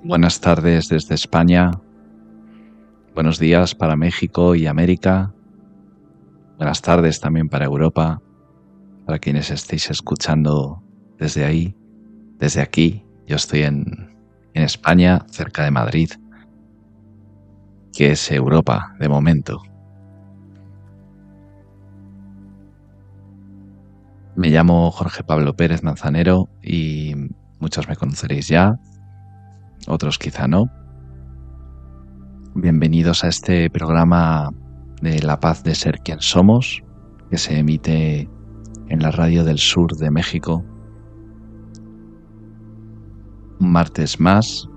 Buenas tardes desde España, buenos días para México y América, buenas tardes también para Europa, para quienes estéis escuchando desde ahí, desde aquí. Yo estoy en España, cerca de Madrid, que es Europa de momento. Me llamo Jorge Pablo Pérez Manzanero y muchos me conoceréis ya, otros quizá no. Bienvenidos a este programa de La Paz de Ser Quien Somos, que se emite en la radio del sur de México. Un martes más.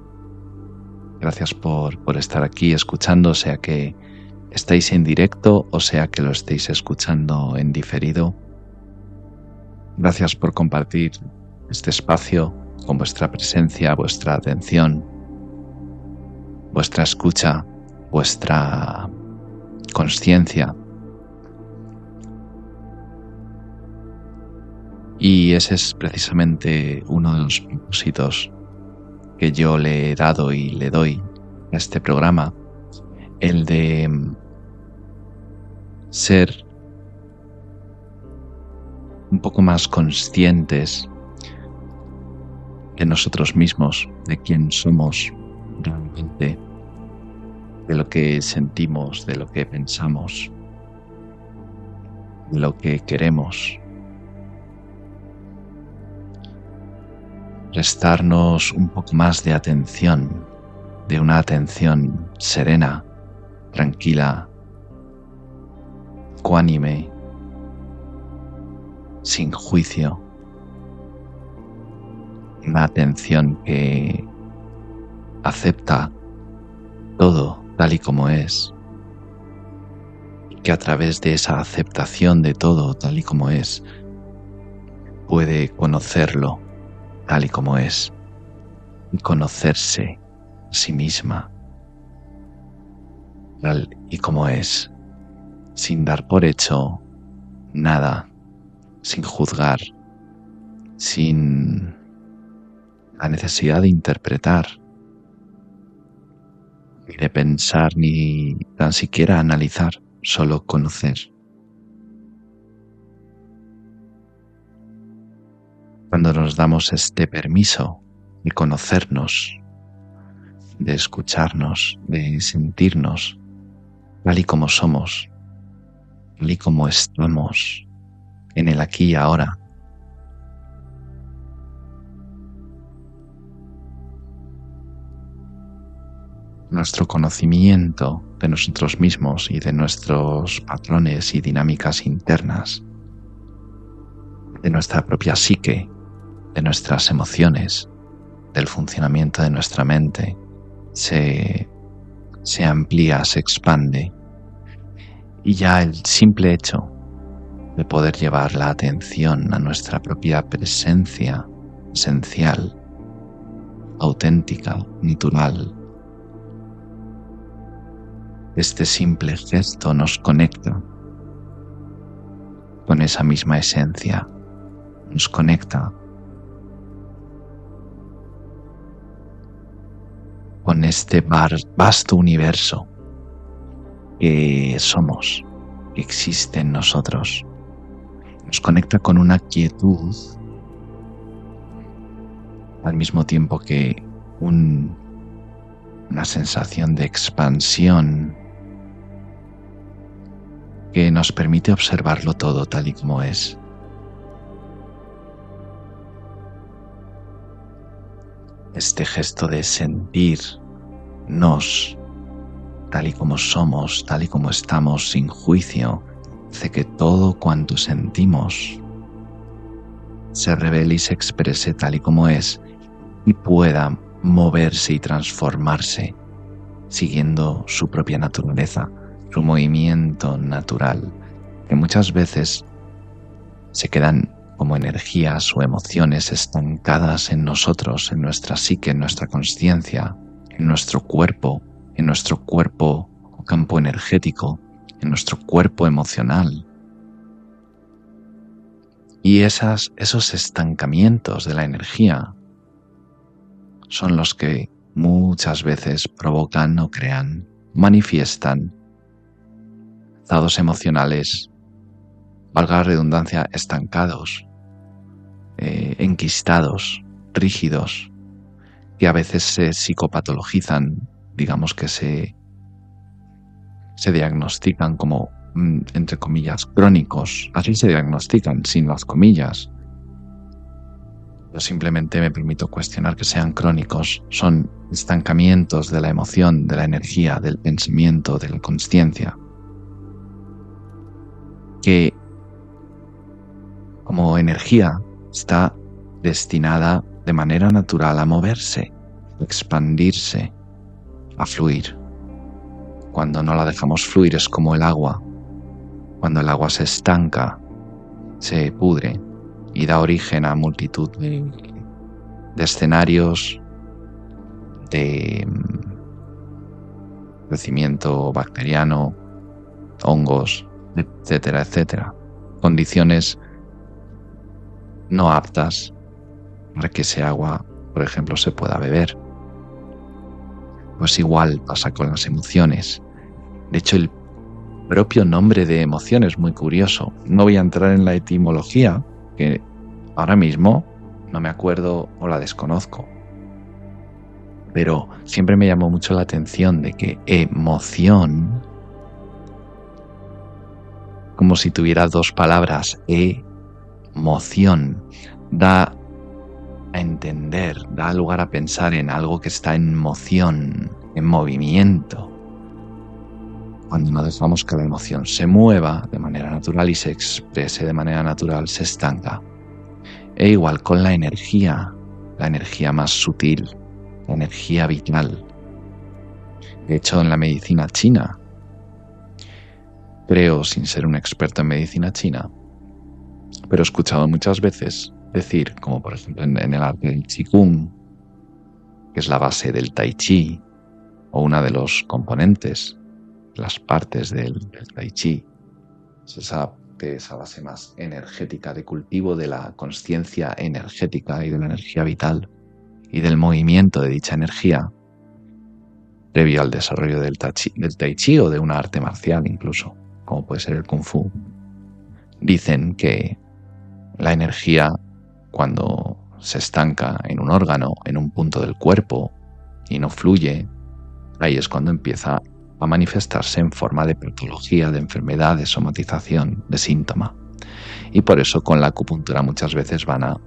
Gracias por estar aquí escuchando, sea que estáis en directo o sea que lo estéis escuchando en diferido. Gracias por compartir este espacio con vuestra presencia, vuestra atención, vuestra escucha, vuestra consciencia. Y ese es precisamente uno de los propósitos que yo le he dado y le doy a este programa, el de ser un poco más conscientes de nosotros mismos, de quién somos realmente, de lo que sentimos, de lo que pensamos, de lo que queremos. Prestarnos un poco más de atención, de una atención serena, tranquila, ecuánime, sin juicio. Una atención que acepta todo tal y como es, y que a través de esa aceptación de todo tal y como es, puede conocerlo tal y como es, y conocerse a sí misma tal y como es, sin dar por hecho nada, sin juzgar, sin la necesidad de interpretar, ni de pensar, ni tan siquiera analizar, solo conocer. Cuando nos damos este permiso de conocernos, de escucharnos, de sentirnos tal y como somos, tal y como estamos en el aquí y ahora, nuestro conocimiento de nosotros mismos y de nuestros patrones y dinámicas internas, de nuestra propia psique, de nuestras emociones, del funcionamiento de nuestra mente, se amplía, se expande, y ya el simple hecho de poder llevar la atención a nuestra propia presencia esencial, auténtica, natural, este simple gesto nos conecta con esa misma esencia, nos conecta con este vasto universo que somos, que existe en nosotros. Nos conecta con una quietud al mismo tiempo que una sensación de expansión que nos permite observarlo todo tal y como es. Este gesto de sentirnos tal y como somos, tal y como estamos, sin juicio, hace que todo cuanto sentimos se revele y se exprese tal y como es y pueda moverse y transformarse siguiendo su propia naturaleza, su movimiento natural, que muchas veces se quedan como energías o emociones estancadas en nosotros, en nuestra psique, en nuestra consciencia, en nuestro cuerpo o campo energético, en nuestro cuerpo emocional. Y esos estancamientos de la energía son los que muchas veces provocan o crean, manifiestan estados emocionales, valga la redundancia, estancados, enquistados, rígidos, que a veces se psicopatologizan, digamos que se diagnostican como, entre comillas, crónicos. Así se diagnostican, sin las comillas. Yo simplemente me permito cuestionar que sean crónicos. Son estancamientos de la emoción, de la energía, del pensamiento, de la consciencia, que como energía está destinada de manera natural a moverse, a expandirse, a fluir. Cuando no la dejamos fluir es como el agua. Cuando el agua se estanca, se pudre y da origen a multitud de escenarios de crecimiento bacteriano, hongos, etcétera, etcétera. Condiciones no aptas para que ese agua, por ejemplo, se pueda beber. Pues igual pasa con las emociones. De hecho, el propio nombre de emoción es muy curioso. No voy a entrar en la etimología, que ahora mismo no me acuerdo o la desconozco. Pero siempre me llamó mucho la atención de que emoción, como si tuviera dos palabras, emoción, da a entender, da lugar a pensar en algo que está en moción, en movimiento. Cuando no dejamos que la emoción se mueva de manera natural y se exprese de manera natural, se estanca. E igual con la energía más sutil, la energía vital. De hecho, en la medicina china, creo, sin ser un experto en medicina china, pero he escuchado muchas veces decir, como por ejemplo en el arte del Qigong, que es la base del Tai Chi, o una de los componentes, las partes del Tai Chi, es esa base más energética de cultivo de la consciencia energética y de la energía vital y del movimiento de dicha energía previo al desarrollo del Tai Chi o de una arte marcial incluso, como puede ser el Kung Fu. Dicen que la energía, cuando se estanca en un órgano, en un punto del cuerpo y no fluye, ahí es cuando empieza a manifestarse en forma de patología, de enfermedad, de somatización, de síntoma. Y por eso con la acupuntura muchas veces van a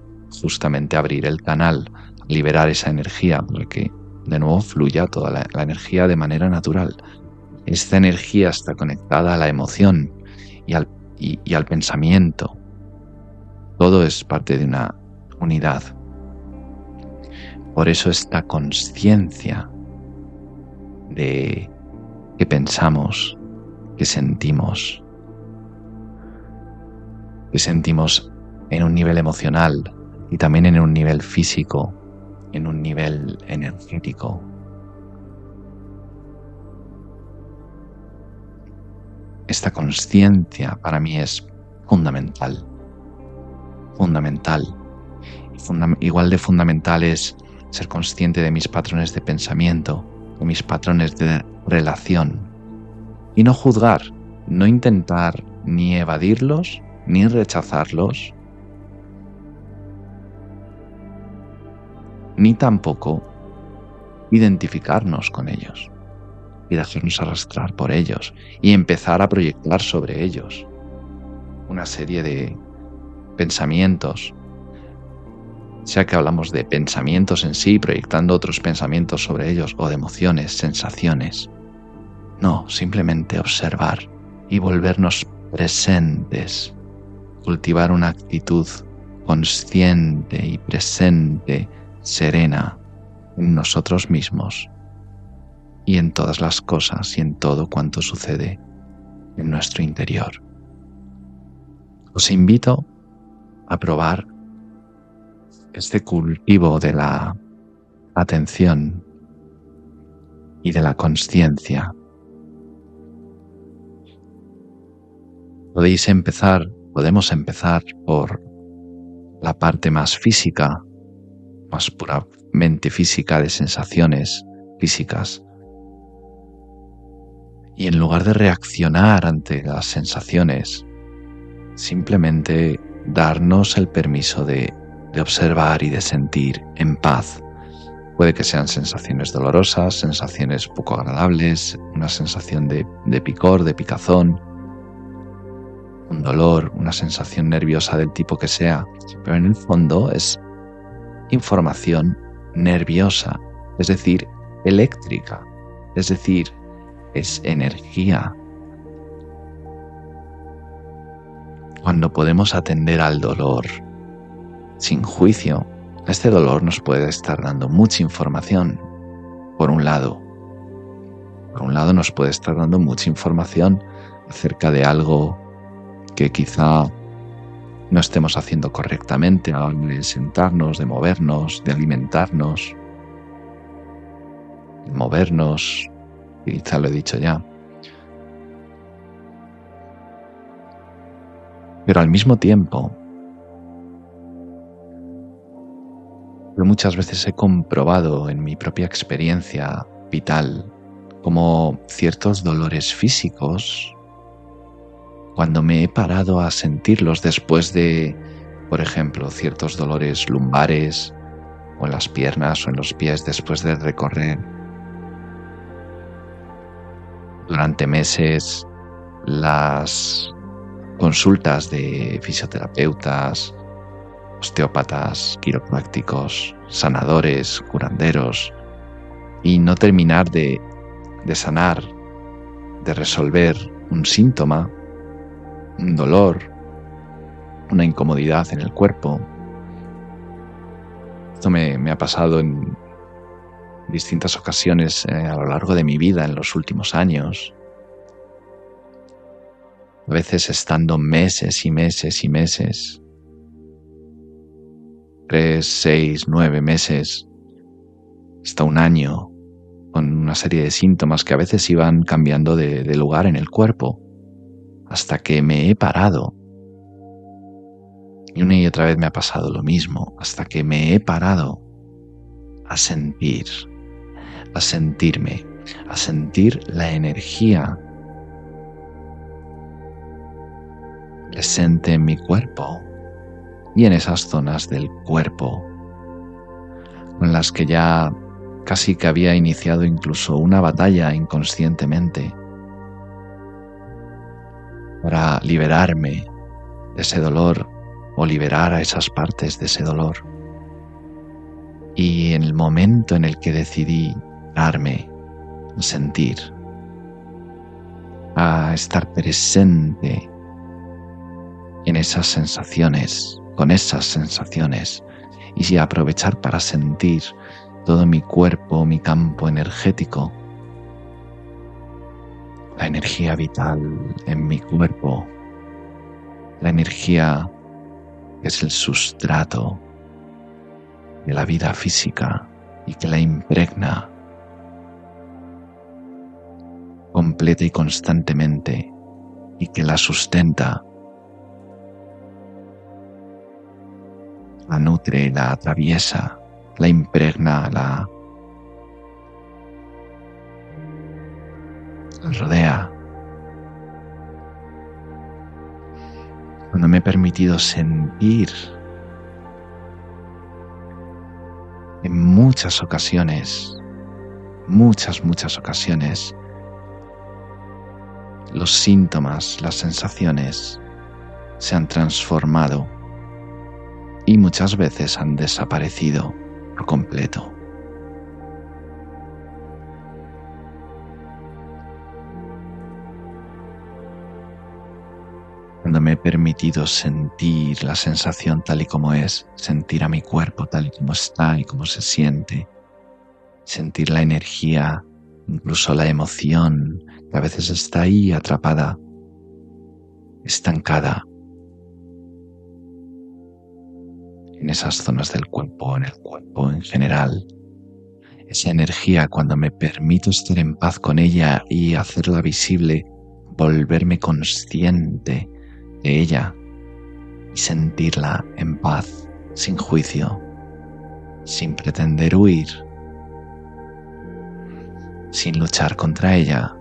justamente abrir el canal, liberar esa energía para que de nuevo fluya toda la energía de manera natural. Esta energía está conectada a la emoción y al pensamiento. Todo es parte de una unidad. Por eso esta consciencia de que pensamos, que sentimos en un nivel emocional y también en un nivel físico, en un nivel energético. Esta consciencia para mí es fundamental. Igual de fundamental es ser consciente de mis patrones de pensamiento, de mis patrones de relación y no juzgar, no intentar ni evadirlos ni rechazarlos, ni tampoco identificarnos con ellos y dejarnos arrastrar por ellos y empezar a proyectar sobre ellos una serie de pensamientos, sea que hablamos de pensamientos en sí, proyectando otros pensamientos sobre ellos, o de emociones, sensaciones. No, simplemente observar y volvernos presentes, cultivar una actitud consciente y presente, serena en nosotros mismos y en todas las cosas y en todo cuanto sucede en nuestro interior. Os invito a probar este cultivo de la atención y de la consciencia. Podemos empezar por la parte más física, más mente física, de sensaciones físicas. Y en lugar de reaccionar ante las sensaciones, simplemente darnos el permiso de observar y de sentir en paz. Puede que sean sensaciones dolorosas, sensaciones poco agradables, una sensación de picor, de picazón, un dolor, una sensación nerviosa del tipo que sea, pero en el fondo es información nerviosa, es decir, eléctrica, es decir, es energía. Cuando podemos atender al dolor sin juicio, este dolor nos puede estar dando mucha información. Por un lado nos puede estar dando mucha información acerca de algo que quizá no estemos haciendo correctamente, a la hora de sentarnos, de movernos, de alimentarnos, de movernos, quizá lo he dicho ya. Pero al mismo tiempo, yo muchas veces he comprobado en mi propia experiencia vital como ciertos dolores físicos, cuando me he parado a sentirlos después de, por ejemplo, ciertos dolores lumbares o en las piernas o en los pies después de recorrer durante meses las consultas de fisioterapeutas, osteópatas, quiroprácticos, sanadores, curanderos, y no terminar de sanar, de resolver un síntoma, un dolor, una incomodidad en el cuerpo. Esto me ha pasado en distintas ocasiones a lo largo de mi vida en los últimos años. A veces estando meses y meses y meses, 3, 6, 9 meses, hasta un año, con una serie de síntomas que a veces iban cambiando de lugar en el cuerpo, hasta que me he parado. Y una y otra vez me ha pasado lo mismo, hasta que me he parado a sentir, a sentirme, a sentir la energía presente en mi cuerpo y en esas zonas del cuerpo con las que ya casi que había iniciado incluso una batalla inconscientemente para liberarme de ese dolor o liberar a esas partes de ese dolor. Y en el momento en el que decidí darme a sentir, a estar presente en esas sensaciones, con esas sensaciones, y aprovechar para sentir todo mi cuerpo, mi campo energético, la energía vital en mi cuerpo, la energía que es el sustrato de la vida física y que la impregna completa y constantemente y que la sustenta, la nutre, la atraviesa, la impregna, la rodea. Cuando me he permitido sentir en muchas ocasiones, muchas ocasiones, los síntomas, las sensaciones se han transformado y muchas veces han desaparecido por completo. Cuando me he permitido sentir la sensación tal y como es, sentir a mi cuerpo tal y como está y como se siente, sentir la energía, incluso la emoción que a veces está ahí atrapada, estancada en esas zonas del cuerpo, en el cuerpo en general. Esa energía, cuando me permito estar en paz con ella y hacerla visible, volverme consciente de ella y sentirla en paz, sin juicio, sin pretender huir, sin luchar contra ella.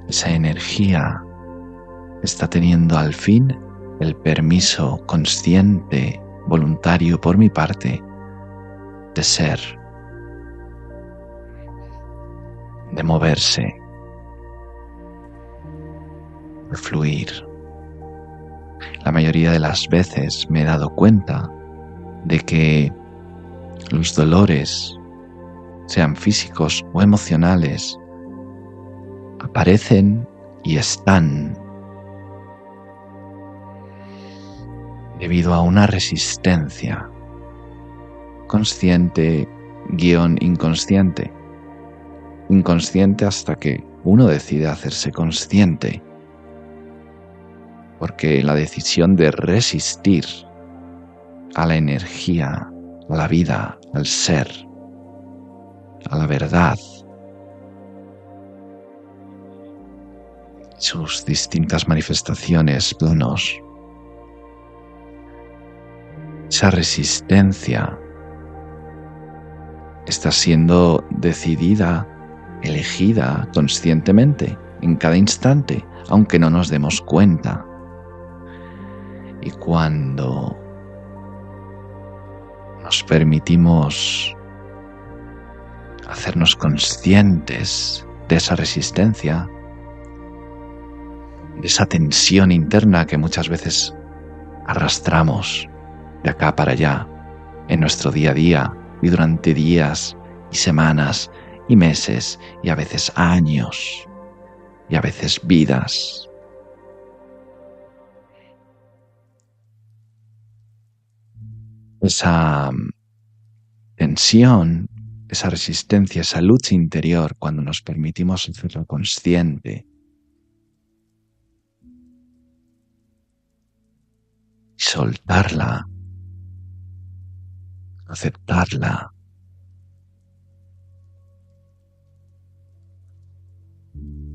Esa energía está teniendo al fin el permiso consciente, voluntario por mi parte, de ser, de moverse, de fluir. La mayoría de las veces me he dado cuenta de que los dolores, sean físicos o emocionales, aparecen y están debido a una resistencia consciente guión inconsciente. Inconsciente hasta que uno decide hacerse consciente, porque la decisión de resistir a la energía, a la vida, al ser, a la verdad, sus distintas manifestaciones, planos, esa resistencia está siendo decidida, elegida conscientemente en cada instante, aunque no nos demos cuenta. Y cuando nos permitimos hacernos conscientes de esa resistencia, de esa tensión interna que muchas veces arrastramos de acá para allá en nuestro día a día y durante días y semanas y meses y a veces años y a veces vidas. Esa tensión, esa resistencia, esa lucha interior, cuando nos permitimos hacerlo consciente y soltarla, aceptarla,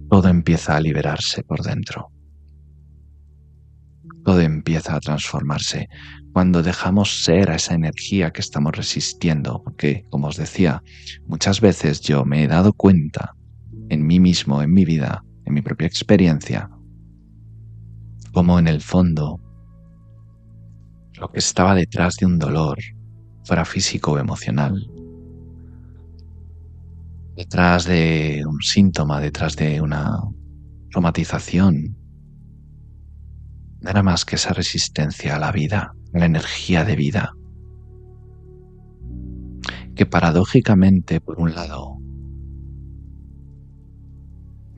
todo empieza a liberarse por dentro. Todo empieza a transformarse cuando dejamos ser a esa energía que estamos resistiendo, porque, como os decía, muchas veces yo me he dado cuenta en mí mismo, en mi vida, en mi propia experiencia, como en el fondo lo que estaba detrás de un dolor, fuera físico o emocional, detrás de un síntoma, detrás de una somatización, no era más que esa resistencia a la vida, a la energía de vida, que paradójicamente, por un lado,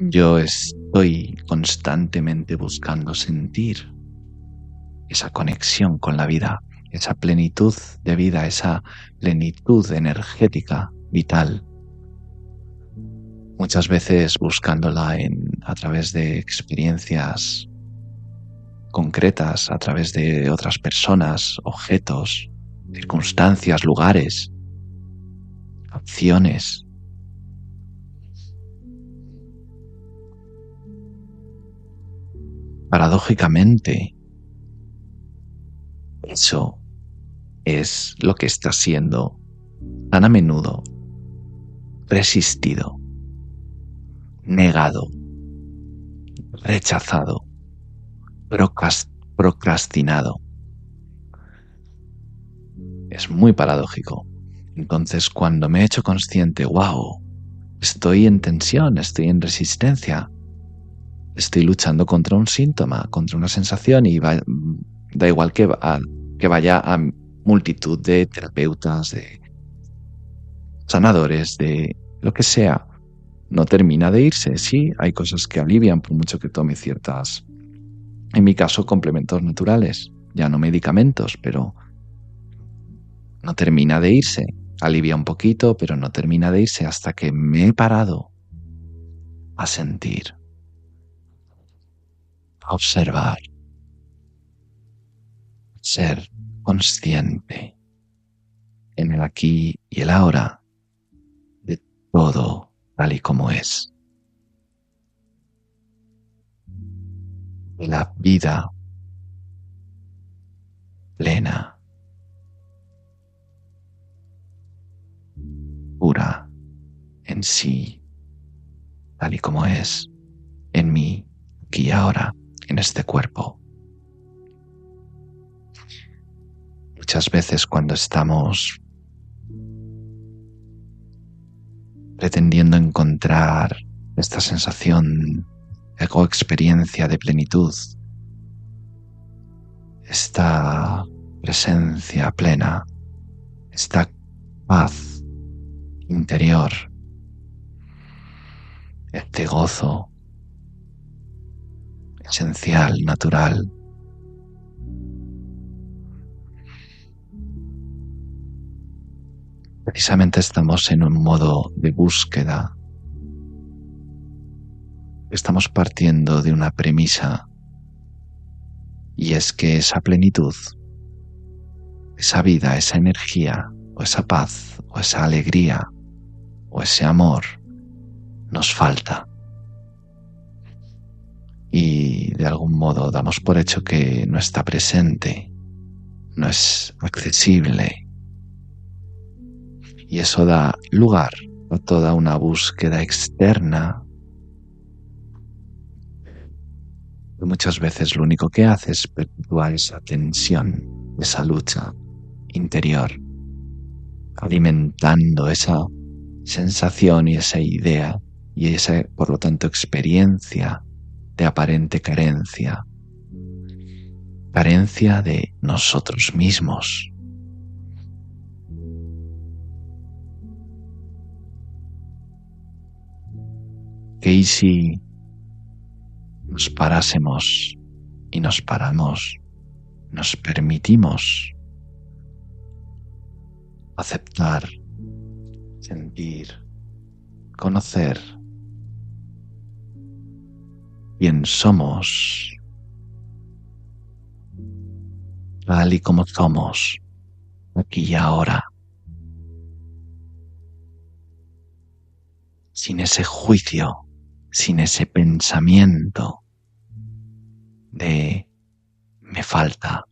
yo estoy constantemente buscando sentir esa conexión con la vida, esa plenitud de vida, esa plenitud energética, vital. Muchas veces buscándola a través de experiencias concretas, a través de otras personas, objetos, circunstancias, lugares, acciones. Paradójicamente, eso es lo que está siendo tan a menudo resistido, negado, rechazado, procrastinado. Es muy paradójico. Entonces, cuando me he hecho consciente, wow, estoy en tensión, estoy en resistencia, estoy luchando contra un síntoma, contra una sensación y da igual que vaya a multitud de terapeutas, de sanadores, de lo que sea, no termina de irse. Sí, hay cosas que alivian por mucho que tome ciertas, en mi caso, complementos naturales, ya no medicamentos, pero no termina de irse. Alivia un poquito, pero no termina de irse hasta que me he parado a sentir, a observar, ser consciente en el aquí y el ahora de todo tal y como es. De la vida plena, en sí, tal y como es, en mí, aquí y ahora, en este cuerpo. Muchas veces cuando estamos pretendiendo encontrar esta sensación o experiencia de plenitud, esta presencia plena, esta paz interior, este gozo esencial, natural. Precisamente estamos en un modo de búsqueda. Estamos partiendo de una premisa, y es que esa plenitud, esa vida, esa energía, o esa paz, o esa alegría, o ese amor, nos falta. Y de algún modo damos por hecho que no está presente, no es accesible. Y eso da lugar a toda una búsqueda externa que muchas veces lo único que hace es perpetuar esa tensión, esa lucha interior, alimentando esa sensación y esa idea y esa, por lo tanto, experiencia de aparente carencia, carencia de nosotros mismos. ¿Qué y si nos parásemos y nos paramos, nos permitimos aceptar, sentir, conocer quién somos, tal y como somos, aquí y ahora, sin ese juicio, sin ese pensamiento de me falta?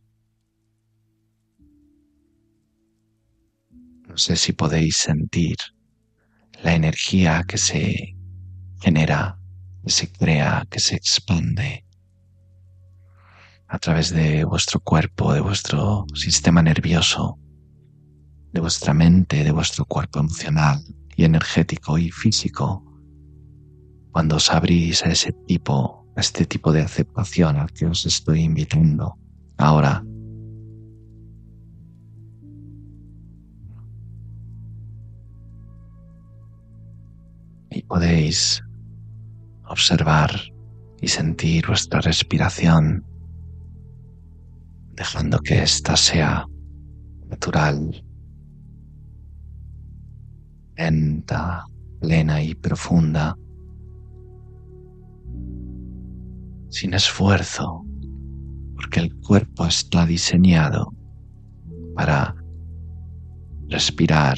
No sé si podéis sentir la energía que se genera, que se crea, que se expande a través de vuestro cuerpo, de vuestro sistema nervioso, de vuestra mente, de vuestro cuerpo emocional y energético y físico, cuando os abrís a este tipo de aceptación al que os estoy invitando ahora. Y podéis observar y sentir vuestra respiración, dejando que ésta sea natural, lenta, plena y profunda, sin esfuerzo, porque el cuerpo está diseñado para respirar,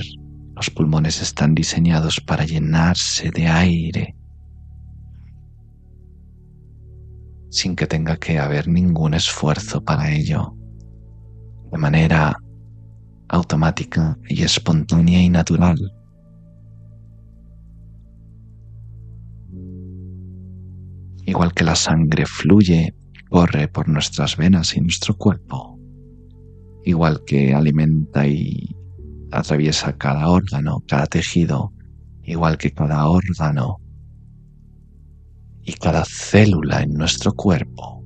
los pulmones están diseñados para llenarse de aire, sin que tenga que haber ningún esfuerzo para ello, de manera automática y espontánea y natural. Igual que la sangre fluye, corre por nuestras venas y nuestro cuerpo, igual que alimenta y atraviesa cada órgano, cada tejido, igual que cada órgano y cada célula en nuestro cuerpo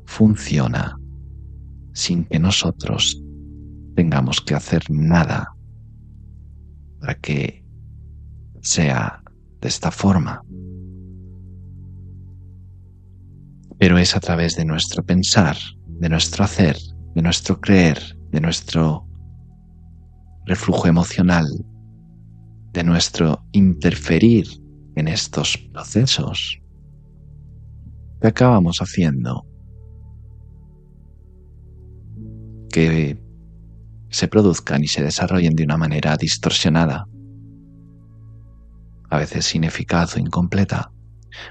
funciona sin que nosotros tengamos que hacer nada para que sea de esta forma. Pero es a través de nuestro pensar, de nuestro hacer, de nuestro creer, de nuestro reflujo emocional, de nuestro interferir en estos procesos que acabamos haciendo que se produzcan y se desarrollen de una manera distorsionada, a veces ineficaz o incompleta.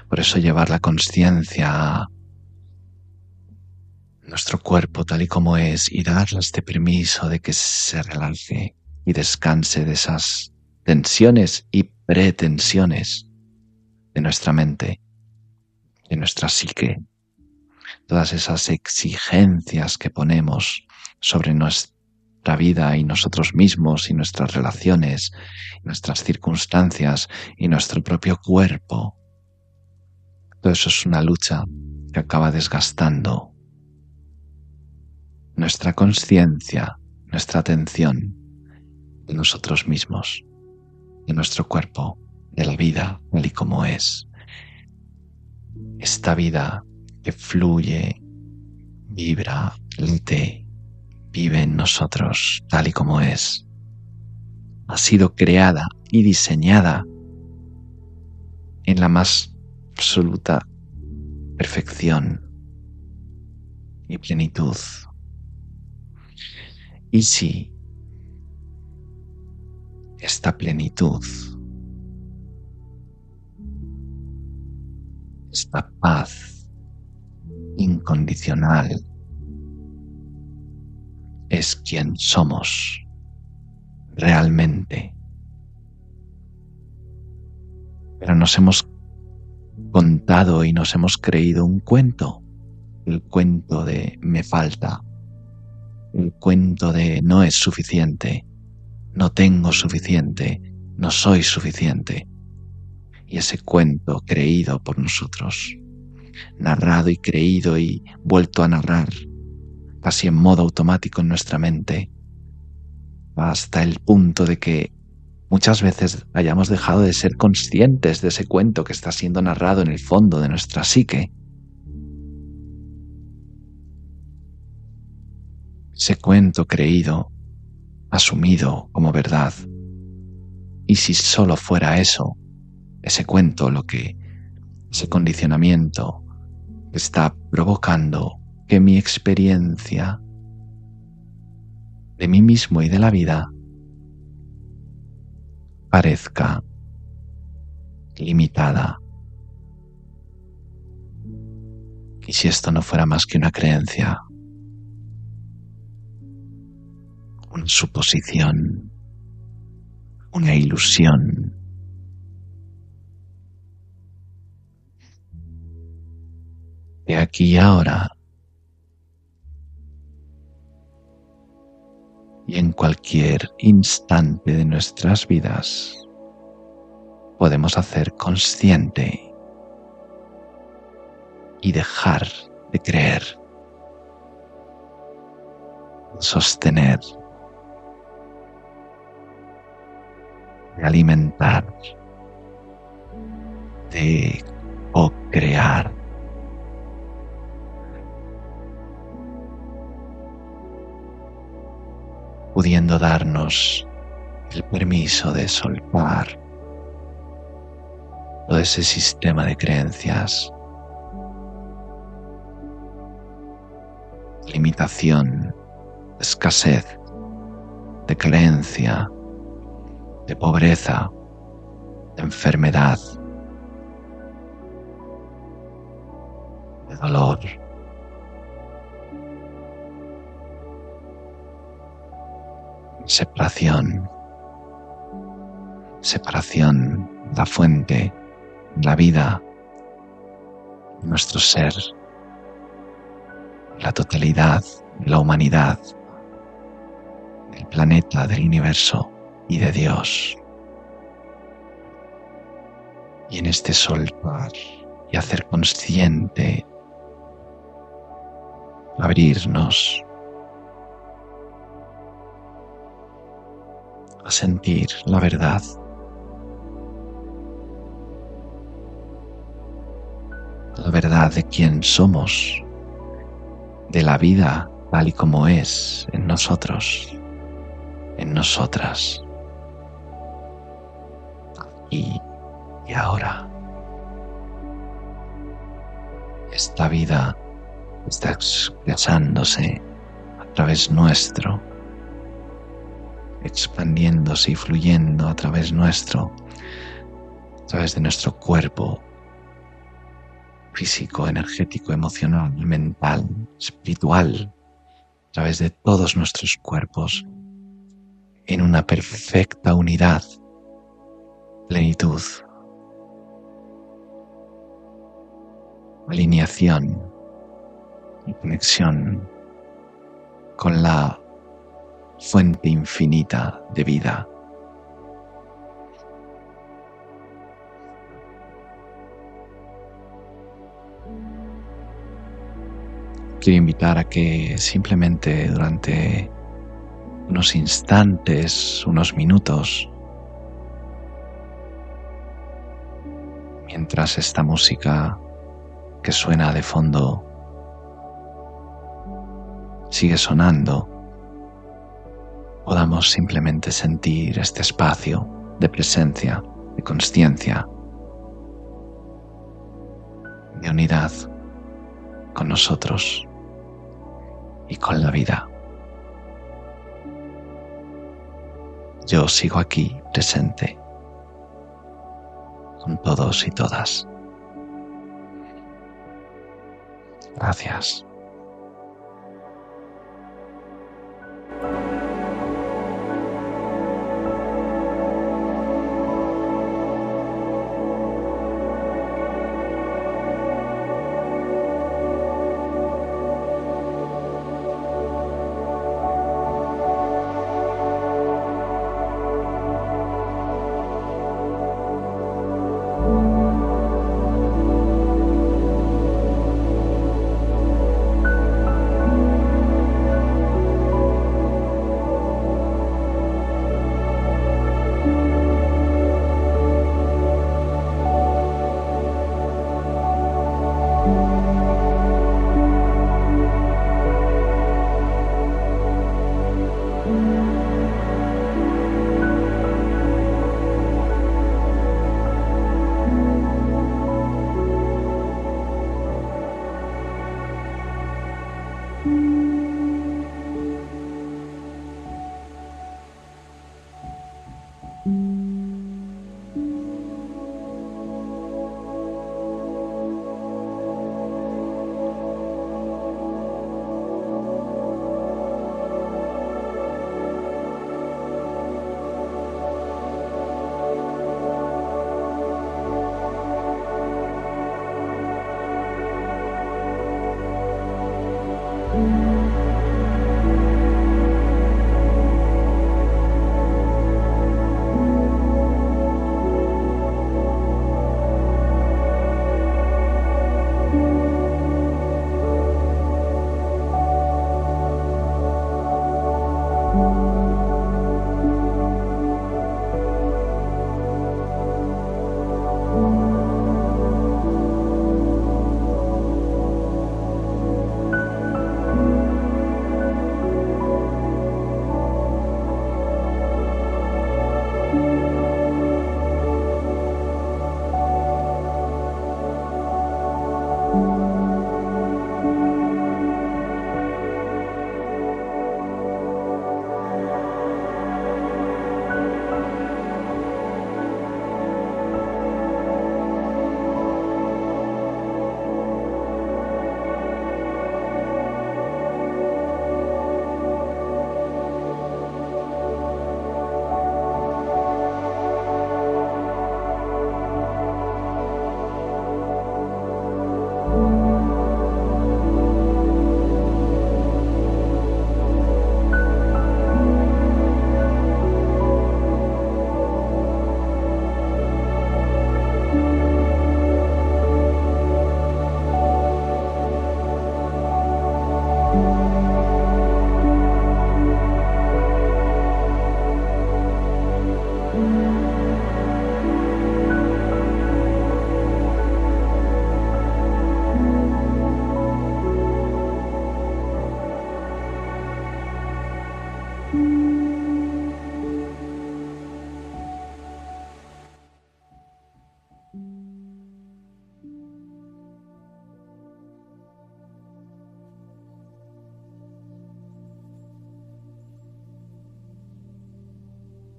Por eso llevar la conciencia a nuestro cuerpo tal y como es y darle este permiso de que se relaje y descanse de esas tensiones y pretensiones de nuestra mente, de nuestra psique, todas esas exigencias que ponemos sobre nuestra vida y nosotros mismos y nuestras relaciones, nuestras circunstancias y nuestro propio cuerpo. Todo eso es una lucha que acaba desgastando nuestra conciencia, nuestra atención de nosotros mismos, de nuestro cuerpo, de la vida tal y como es. Esta vida que fluye, vibra, late, vive en nosotros tal y como es. Ha sido creada y diseñada en la más absoluta perfección y plenitud. Y si esta plenitud, esta paz incondicional es quien somos realmente, pero nos hemos contado y nos hemos creído un cuento, el cuento de me falta, el cuento de no es suficiente, no tengo suficiente, no soy suficiente. Y ese cuento creído por nosotros, narrado y creído y vuelto a narrar, casi en modo automático en nuestra mente, hasta el punto de que muchas veces hayamos dejado de ser conscientes de ese cuento que está siendo narrado en el fondo de nuestra psique. Ese cuento creído, asumido como verdad. Y si solo fuera eso, ese cuento, ese condicionamiento que está provocando que mi experiencia de mí mismo y de la vida parezca limitada. Y si esto no fuera más que una creencia, una suposición, una ilusión. De aquí y ahora y en cualquier instante de nuestras vidas podemos hacer consciente y dejar de creer, sostener, de alimentar, de co-crear. Pudiendo darnos el permiso de soltar todo ese sistema de creencias, limitación, de escasez, de carencia, de pobreza, de enfermedad, de dolor. Separación, la fuente, la vida, nuestro ser, la totalidad de la humanidad, del planeta, del universo y de Dios. Y en este soltar y hacer consciente, abrirnos a sentir la verdad. La verdad de quién somos, de la vida tal y como es en nosotros, en nosotras, aquí y ahora. Esta vida está expresándose a través nuestro, expandiéndose y fluyendo a través nuestro, a través de nuestro cuerpo físico, energético, emocional, mental, espiritual, a través de todos nuestros cuerpos, en una perfecta unidad, plenitud, alineación y conexión con la fuente infinita de vida. Quiero invitar a que simplemente durante unos instantes, unos minutos, mientras esta música que suena de fondo sigue sonando, podamos simplemente sentir este espacio de presencia, de consciencia, de unidad con nosotros y con la vida. Yo sigo aquí presente con todos y todas. Gracias.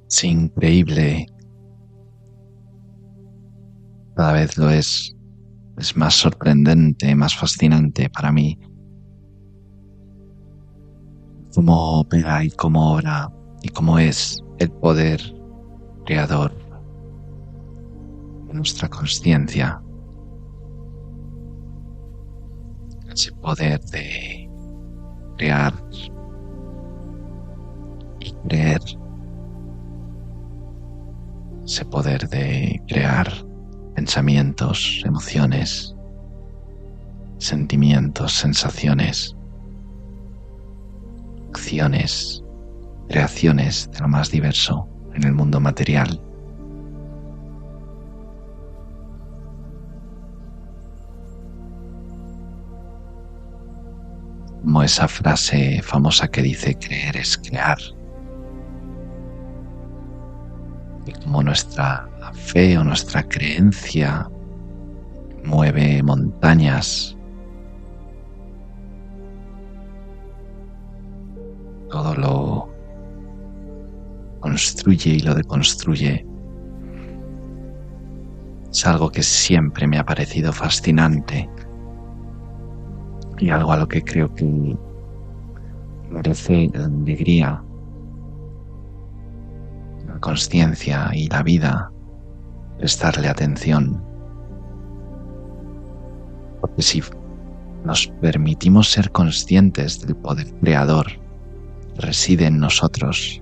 Es increíble, cada vez lo es más sorprendente, más fascinante para mí cómo opera y cómo obra y cómo es el poder creador de nuestra consciencia, ese poder de crear y creer, ese poder de crear pensamientos, emociones, sentimientos, sensaciones, acciones, creaciones de lo más diverso en el mundo material. Como esa frase famosa que dice creer es crear. Y como nuestra fe o nuestra creencia mueve montañas, todo lo construye y lo deconstruye. Es algo que siempre me ha parecido fascinante y algo a lo que creo que merece la alegría, la consciencia y la vida prestarle atención. Porque si nos permitimos ser conscientes del poder creador que reside en nosotros,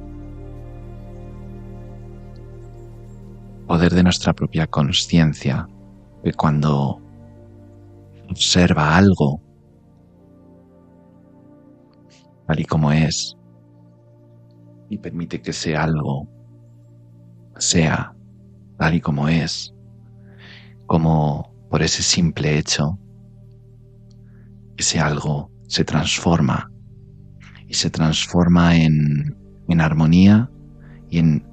poder de nuestra propia consciencia, que cuando observa algo tal y como es y permite que ese algo sea tal y como es, como por ese simple hecho, ese algo se transforma y se transforma en armonía y en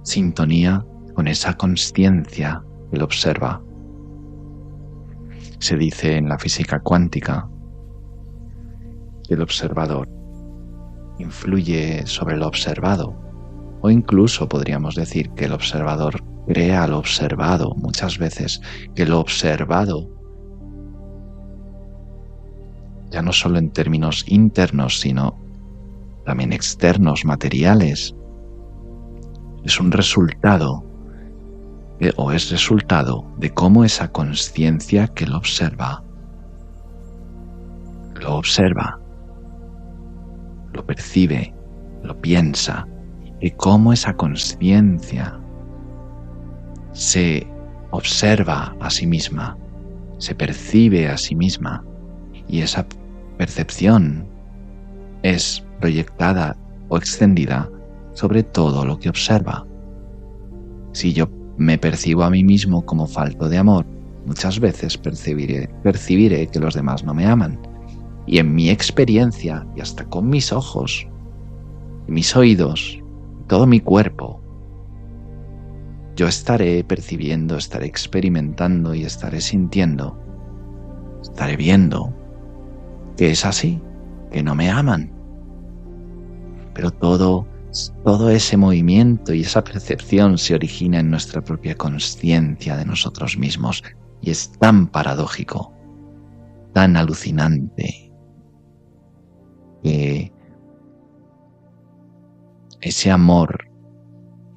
sintonía con esa consciencia que lo observa. Se dice en la física cuántica que el observador influye sobre lo observado, o incluso podríamos decir que el observador crea lo observado muchas veces, que lo observado, ya no solo en términos internos, sino también externos, materiales, es un resultado o es resultado de cómo esa consciencia que lo observa, lo percibe, lo piensa, y cómo esa consciencia se observa a sí misma, se percibe a sí misma, y esa percepción es proyectada o extendida sobre todo lo que observa. Si yo me percibo a mí mismo como falto de amor, muchas veces percibiré que los demás no me aman. Y en mi experiencia, y hasta con mis ojos, mis oídos, todo mi cuerpo, yo estaré percibiendo, estaré experimentando y estaré sintiendo, estaré viendo que es así, que no me aman. Pero todo ese movimiento y esa percepción se origina en nuestra propia consciencia de nosotros mismos, y es tan paradójico, tan alucinante, que ese amor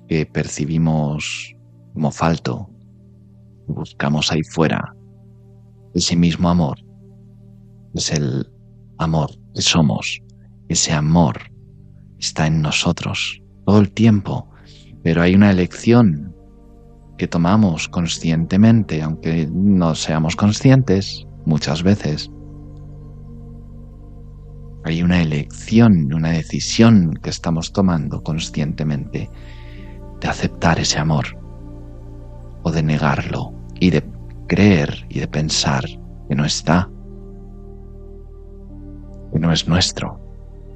que percibimos como falto, que buscamos ahí fuera, ese mismo amor es el amor que somos. Ese amor está en nosotros todo el tiempo, pero hay una elección que tomamos conscientemente, aunque no seamos conscientes muchas veces. Hay una elección, una decisión que estamos tomando conscientemente de aceptar ese amor o de negarlo y de creer y de pensar que no está, que no es nuestro,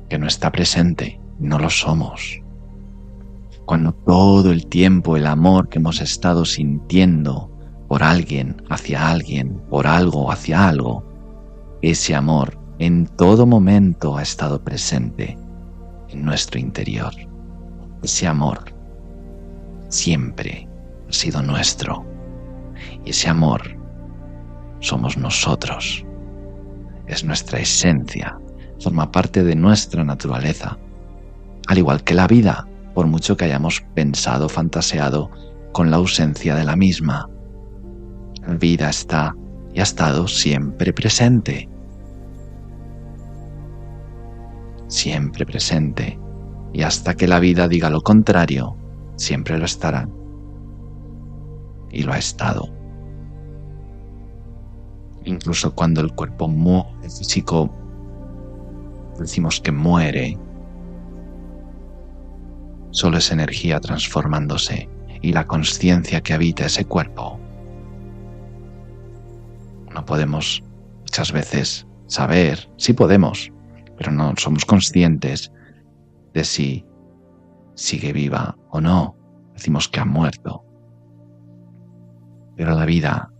que no está presente, no lo somos. Cuando todo el tiempo el amor que hemos estado sintiendo por alguien, hacia alguien, por algo, hacia algo, ese amor en todo momento ha estado presente en nuestro interior. Ese amor siempre ha sido nuestro. Y ese amor somos nosotros. Es nuestra esencia, forma parte de nuestra naturaleza. Al igual que la vida, por mucho que hayamos pensado, fantaseado con la ausencia de la misma. La vida está y ha estado siempre presente. Siempre presente. Y hasta que la vida diga lo contrario, siempre lo estará. Y lo ha estado. Incluso cuando el cuerpo físico decimos que muere, solo es energía transformándose y la consciencia que habita ese cuerpo. No podemos muchas veces saber, sí podemos, pero no somos conscientes de si sigue viva o no. Decimos que ha muerto. Pero la vida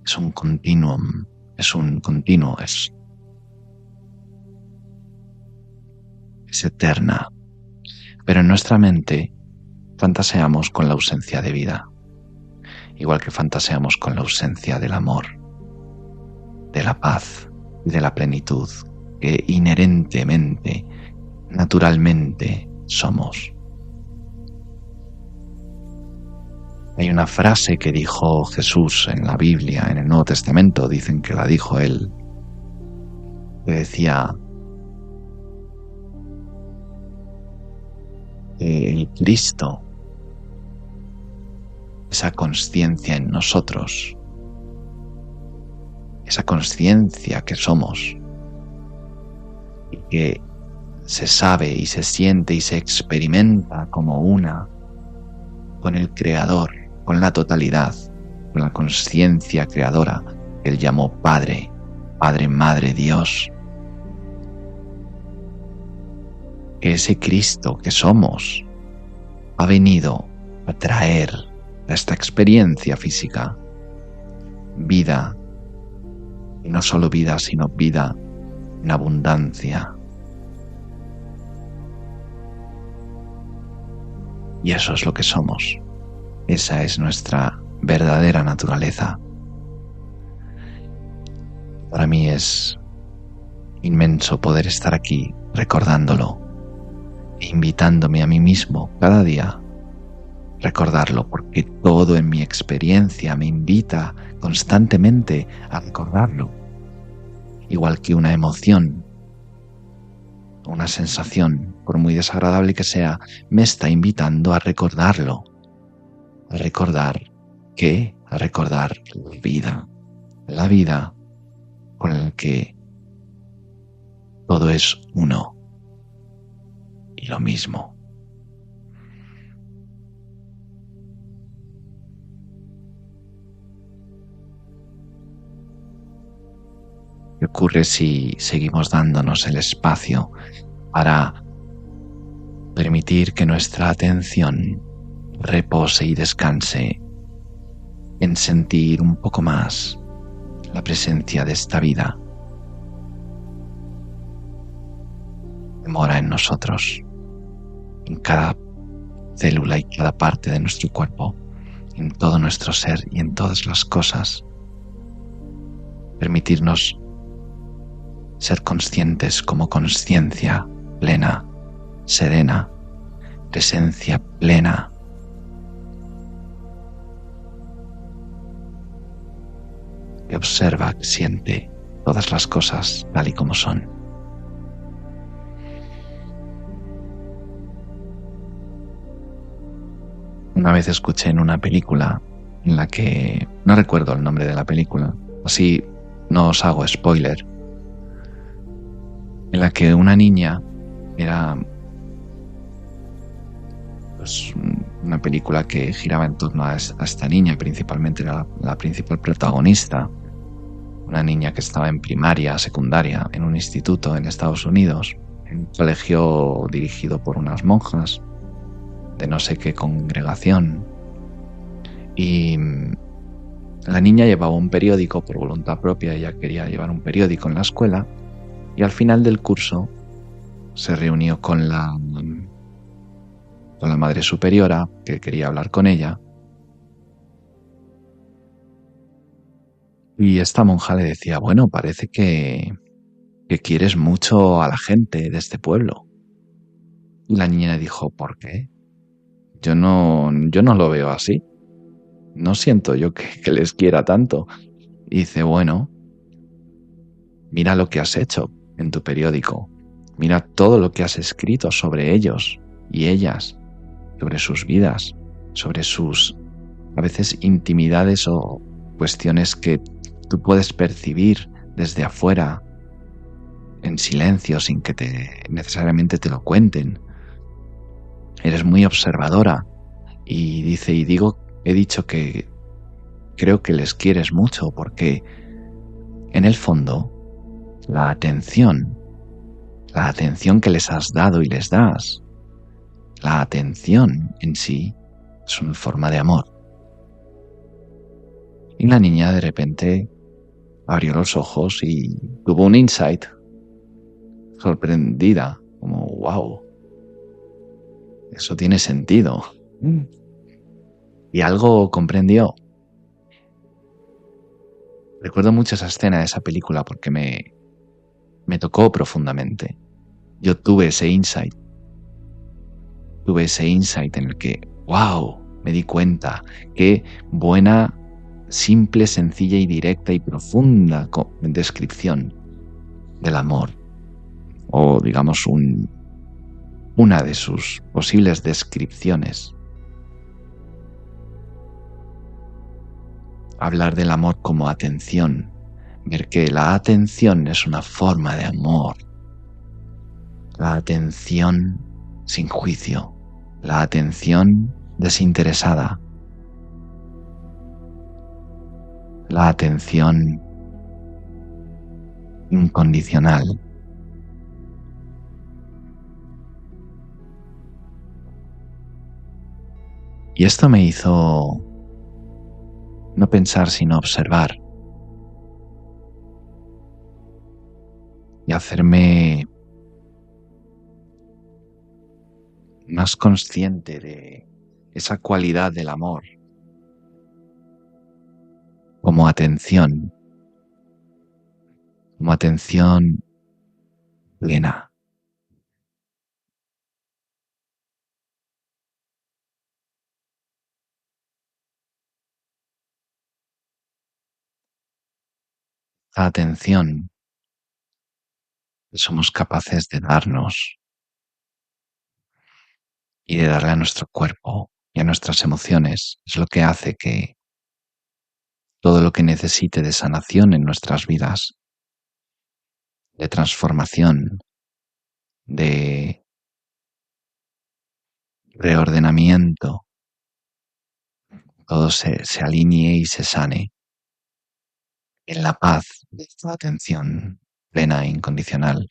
es un continuum, es un continuo, es eterna. Pero en nuestra mente fantaseamos con la ausencia de vida, igual que fantaseamos con la ausencia del amor, de la paz y de la plenitud que inherentemente, naturalmente somos. Hay una frase que dijo Jesús en la Biblia, en el Nuevo Testamento, dicen que la dijo él, que decía: el Cristo, esa consciencia en nosotros, esa consciencia que somos y que se sabe y se siente y se experimenta como una con el Creador, con la totalidad, con la consciencia creadora que él llamó Padre, Padre, Madre, Dios. Que ese Cristo que somos ha venido a traer a esta experiencia física vida, y no solo vida, sino vida en abundancia. Y eso es lo que somos. Esa es nuestra verdadera naturaleza. Para mí es inmenso poder estar aquí recordándolo e invitándome a mí mismo cada día a recordarlo, porque todo en mi experiencia me invita constantemente a recordarlo. Igual que una emoción, una sensación, por muy desagradable que sea, me está invitando a recordarlo. ¿A recordar qué? A recordar la vida con la que todo es uno y lo mismo. ¿Qué ocurre si seguimos dándonos el espacio para permitir que nuestra atención repose y descanse en sentir un poco más la presencia de esta vida que mora en nosotros, en cada célula y cada parte de nuestro cuerpo, en todo nuestro ser y en todas las cosas? Permitirnos ser conscientes como consciencia plena, serena, presencia plena. Que observa, que siente todas las cosas tal y como son. Una vez escuché en una película en la que, no recuerdo el nombre de la película, así no os hago spoiler, en la que una niña era pues, una película que giraba en torno a esta niña, principalmente era la principal protagonista, una niña que estaba en primaria, secundaria, en un instituto en Estados Unidos, en un colegio dirigido por unas monjas de no sé qué congregación. Y la niña llevaba un periódico por voluntad propia, ella quería llevar un periódico en la escuela, y al final del curso se reunió con la madre superiora, que quería hablar con ella, y esta monja le decía: bueno, parece que quieres mucho a la gente de este pueblo. Y la niña le dijo: ¿por qué? yo no lo veo así. No siento yo que les quiera tanto. Y dice, bueno, mira lo que has hecho en tu periódico. Mira todo lo que has escrito sobre ellos y ellas, sobre sus vidas, sobre sus, a veces, intimidades o cuestiones que tú puedes percibir desde afuera, en silencio, sin que necesariamente te lo cuenten. Eres muy observadora. Y dice, he dicho que creo que les quieres mucho porque en el fondo la atención que les has dado y les das, la atención en sí es una forma de amor. Y la niña de repente abrió los ojos y tuvo un insight, sorprendida, como wow, eso tiene sentido. Y algo comprendió. Recuerdo mucho esa escena de esa película porque me tocó profundamente. Yo tuve ese insight en el que, wow, me di cuenta, qué buena, simple, sencilla y directa y profunda descripción del amor, o digamos una de sus posibles descripciones. Hablar del amor como atención, ver que la atención es una forma de amor, la atención sin juicio, la atención desinteresada, la atención incondicional. Y esto me hizo no pensar sino observar y hacerme más consciente de esa cualidad del amor como atención plena. La atención que somos capaces de darnos y de darle a nuestro cuerpo y a nuestras emociones es lo que hace que todo lo que necesite de sanación en nuestras vidas, de transformación, de reordenamiento, todo se alinee y se sane en la paz de esta atención plena e incondicional,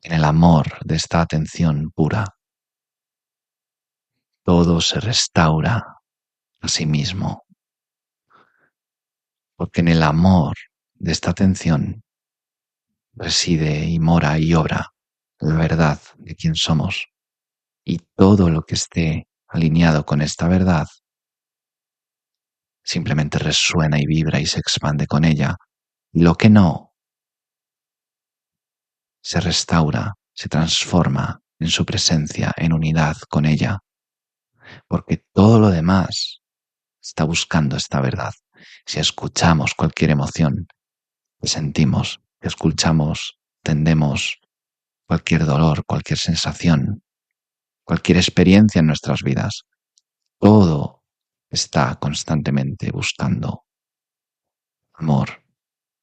en el amor de esta atención pura. Todo se restaura a sí mismo, porque en el amor de esta atención reside y mora y obra la verdad de quién somos, y todo lo que esté alineado con esta verdad simplemente resuena y vibra y se expande con ella, y lo que no se restaura, se transforma en su presencia, en unidad con ella, porque todo lo demás está buscando esta verdad. Si escuchamos cualquier emoción que sentimos, si escuchamos, tendemos cualquier dolor, cualquier sensación, cualquier experiencia en nuestras vidas, todo está constantemente buscando amor,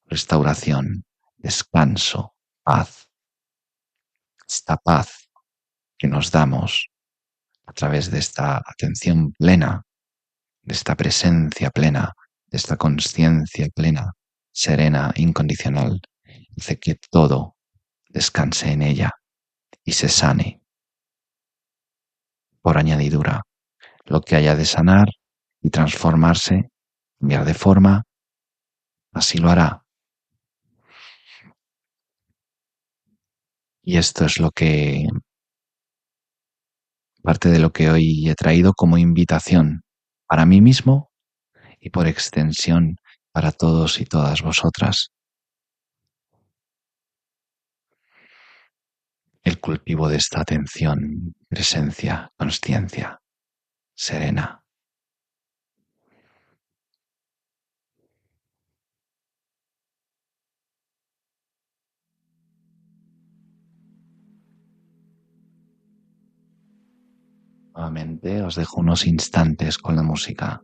restauración, descanso, paz. Esta paz que nos damos a través de esta atención plena, de esta presencia plena, de esta conciencia plena, serena, incondicional, hace que todo descanse en ella y se sane por añadidura. Lo que haya de sanar y transformarse, cambiar de forma, así lo hará. Y esto es parte de lo que hoy he traído como invitación para mí mismo y por extensión para todos y todas vosotras. El cultivo de esta atención, presencia, consciencia. serena. Nuevamente os dejo unos instantes con la música,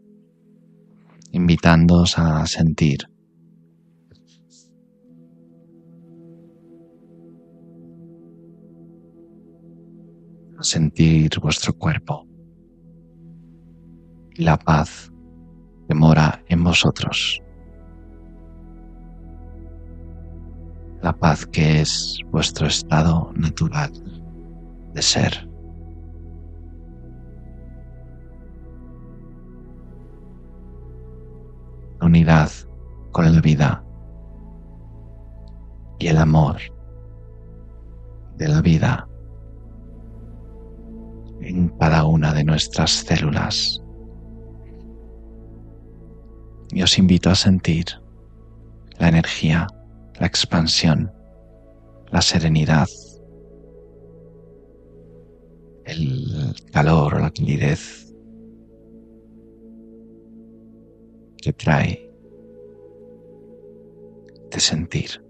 invitándoos a sentir vuestro cuerpo y la paz que mora en vosotros, la paz que es vuestro estado natural de ser. La unidad con la vida y el amor de la vida en cada una de nuestras células. Y os invito a sentir la energía, la expansión, la serenidad, el calor o la calidez que trae de sentir.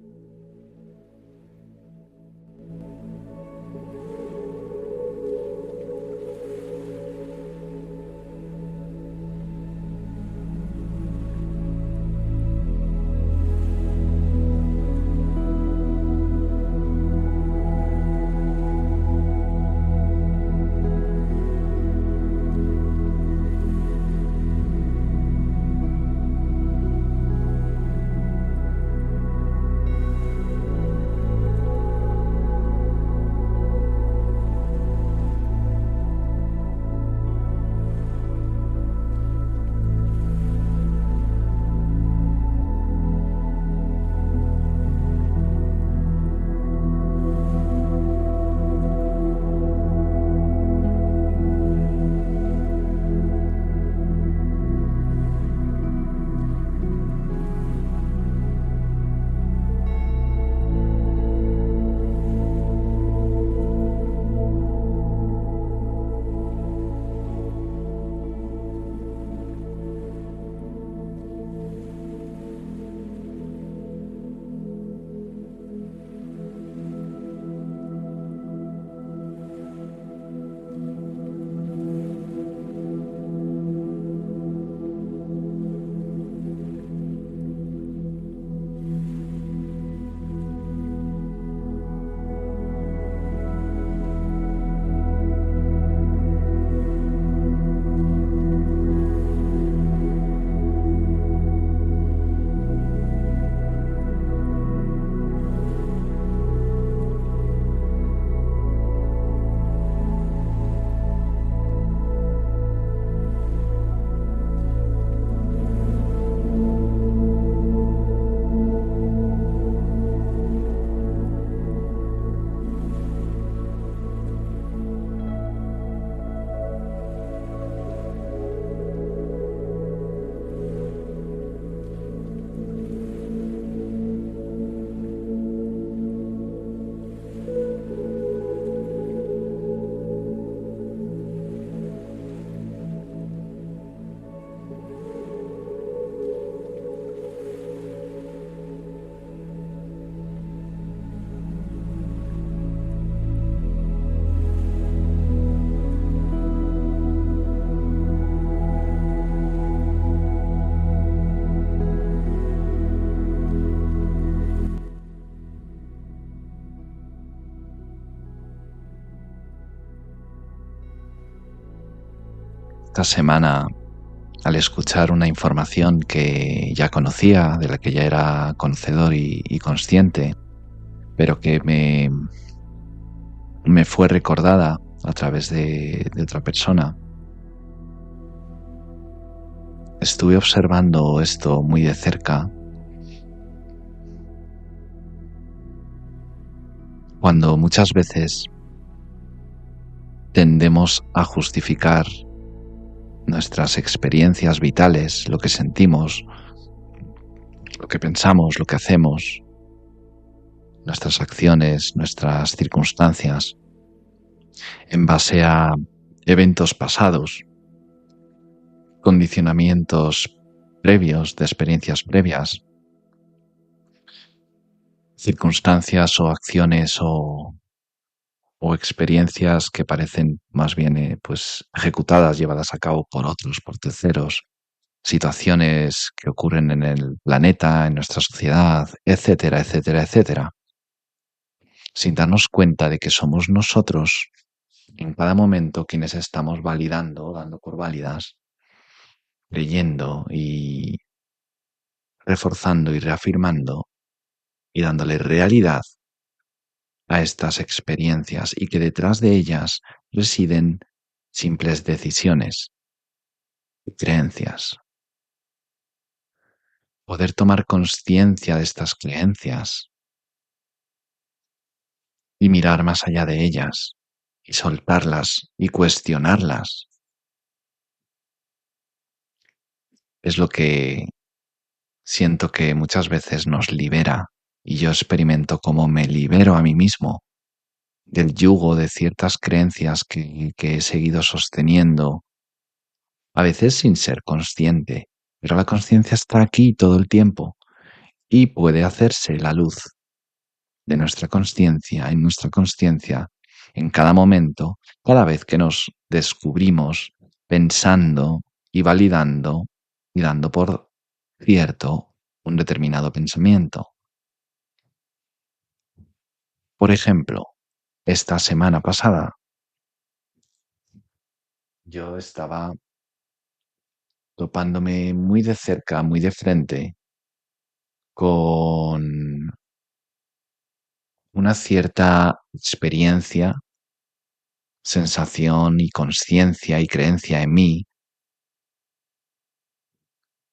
Esta semana, al escuchar una información que ya conocía, de la que ya era conocedor y consciente, pero que me fue recordada a través de otra persona, estuve observando esto muy de cerca cuando muchas veces tendemos a justificar nuestras experiencias vitales, lo que sentimos, lo que pensamos, lo que hacemos, nuestras acciones, nuestras circunstancias, en base a eventos pasados condicionamientos previos, de experiencias previas, circunstancias o acciones o experiencias que parecen más bien pues ejecutadas, llevadas a cabo por otros, por terceros, situaciones que ocurren en el planeta, en nuestra sociedad, etcétera, etcétera, etcétera, sin darnos cuenta de que somos nosotros en cada momento quienes estamos validando, dando por válidas, creyendo y reforzando y reafirmando y dándole realidad a estas experiencias y que detrás de ellas residen simples decisiones y creencias. Poder tomar conciencia de estas creencias y mirar más allá de ellas y soltarlas y cuestionarlas es lo que siento que muchas veces nos libera y yo experimento cómo me libero a mí mismo del yugo de ciertas creencias que he seguido sosteniendo, a veces sin ser consciente, pero la conciencia está aquí todo el tiempo y puede hacerse la luz de nuestra conciencia, en nuestra conciencia, en cada momento, cada vez que nos descubrimos pensando y validando y dando por cierto un determinado pensamiento. Por ejemplo, esta semana pasada yo estaba topándome muy de cerca, muy de frente, con una cierta experiencia, sensación y conciencia y creencia en mí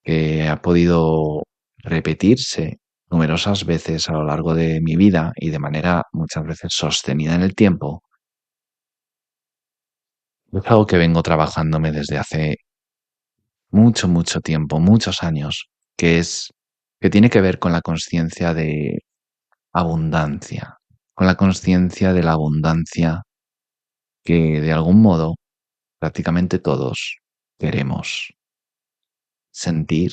que ha podido repetirse numerosas veces a lo largo de mi vida y de manera muchas veces sostenida en el tiempo. Es algo que vengo trabajándome desde hace mucho, mucho tiempo, muchos años, que tiene que ver con la conciencia de abundancia, con la conciencia de la abundancia que de algún modo prácticamente todos queremos sentir,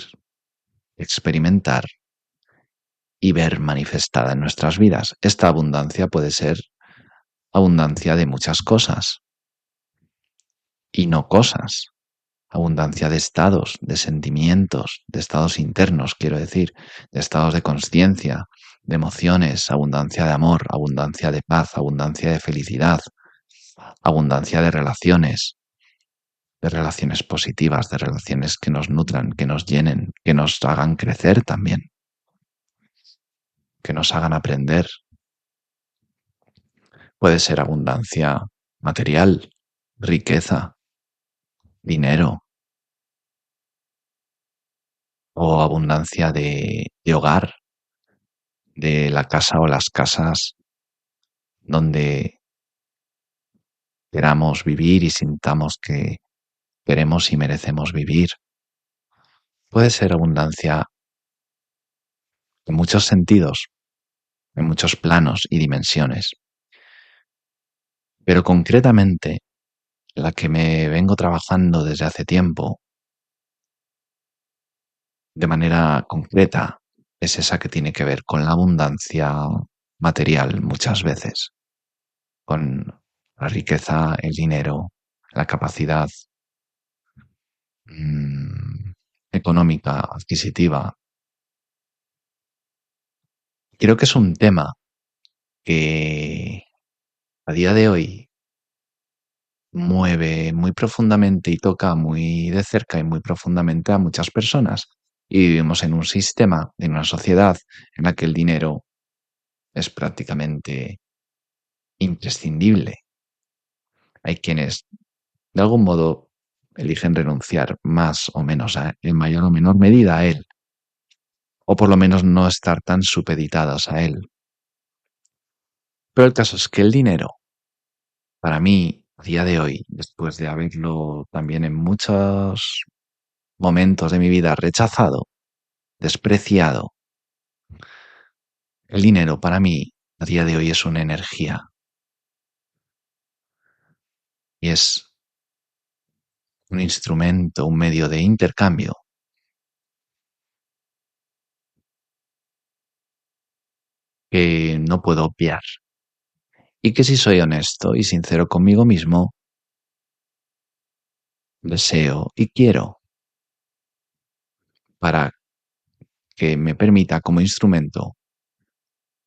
experimentar y ver manifestada en nuestras vidas. Esta abundancia puede ser abundancia de muchas cosas y no cosas. Abundancia de estados, de sentimientos, de estados internos, quiero decir, de estados de conciencia, de emociones, abundancia de amor, abundancia de paz, abundancia de felicidad, abundancia de relaciones positivas, de relaciones que nos nutran, que nos llenen, que nos hagan crecer también, que nos hagan aprender. Puede ser abundancia material, riqueza, dinero o abundancia de hogar, de la casa o las casas donde queramos vivir y sintamos que queremos y merecemos vivir. Puede ser abundancia en muchos sentidos, en muchos planos y dimensiones, pero concretamente la que me vengo trabajando desde hace tiempo de manera concreta es esa que tiene que ver con la abundancia material muchas veces, con la riqueza, el dinero, la capacidad económica, adquisitiva. Creo que es un tema que a día de hoy mueve muy profundamente y toca muy de cerca y muy profundamente a muchas personas. Y vivimos en un sistema, en una sociedad en la que el dinero es prácticamente imprescindible. Hay quienes, de algún modo, eligen renunciar más o menos en mayor o menor medida a él, o por lo menos no estar tan supeditados a él. Pero el caso es que el dinero, para mí, a día de hoy, después de haberlo también en muchos momentos de mi vida rechazado, despreciado, el dinero para mí, a día de hoy, es una energía y es un instrumento, un medio de intercambio que no puedo obviar y que si soy honesto y sincero conmigo mismo, deseo y quiero para que me permita como instrumento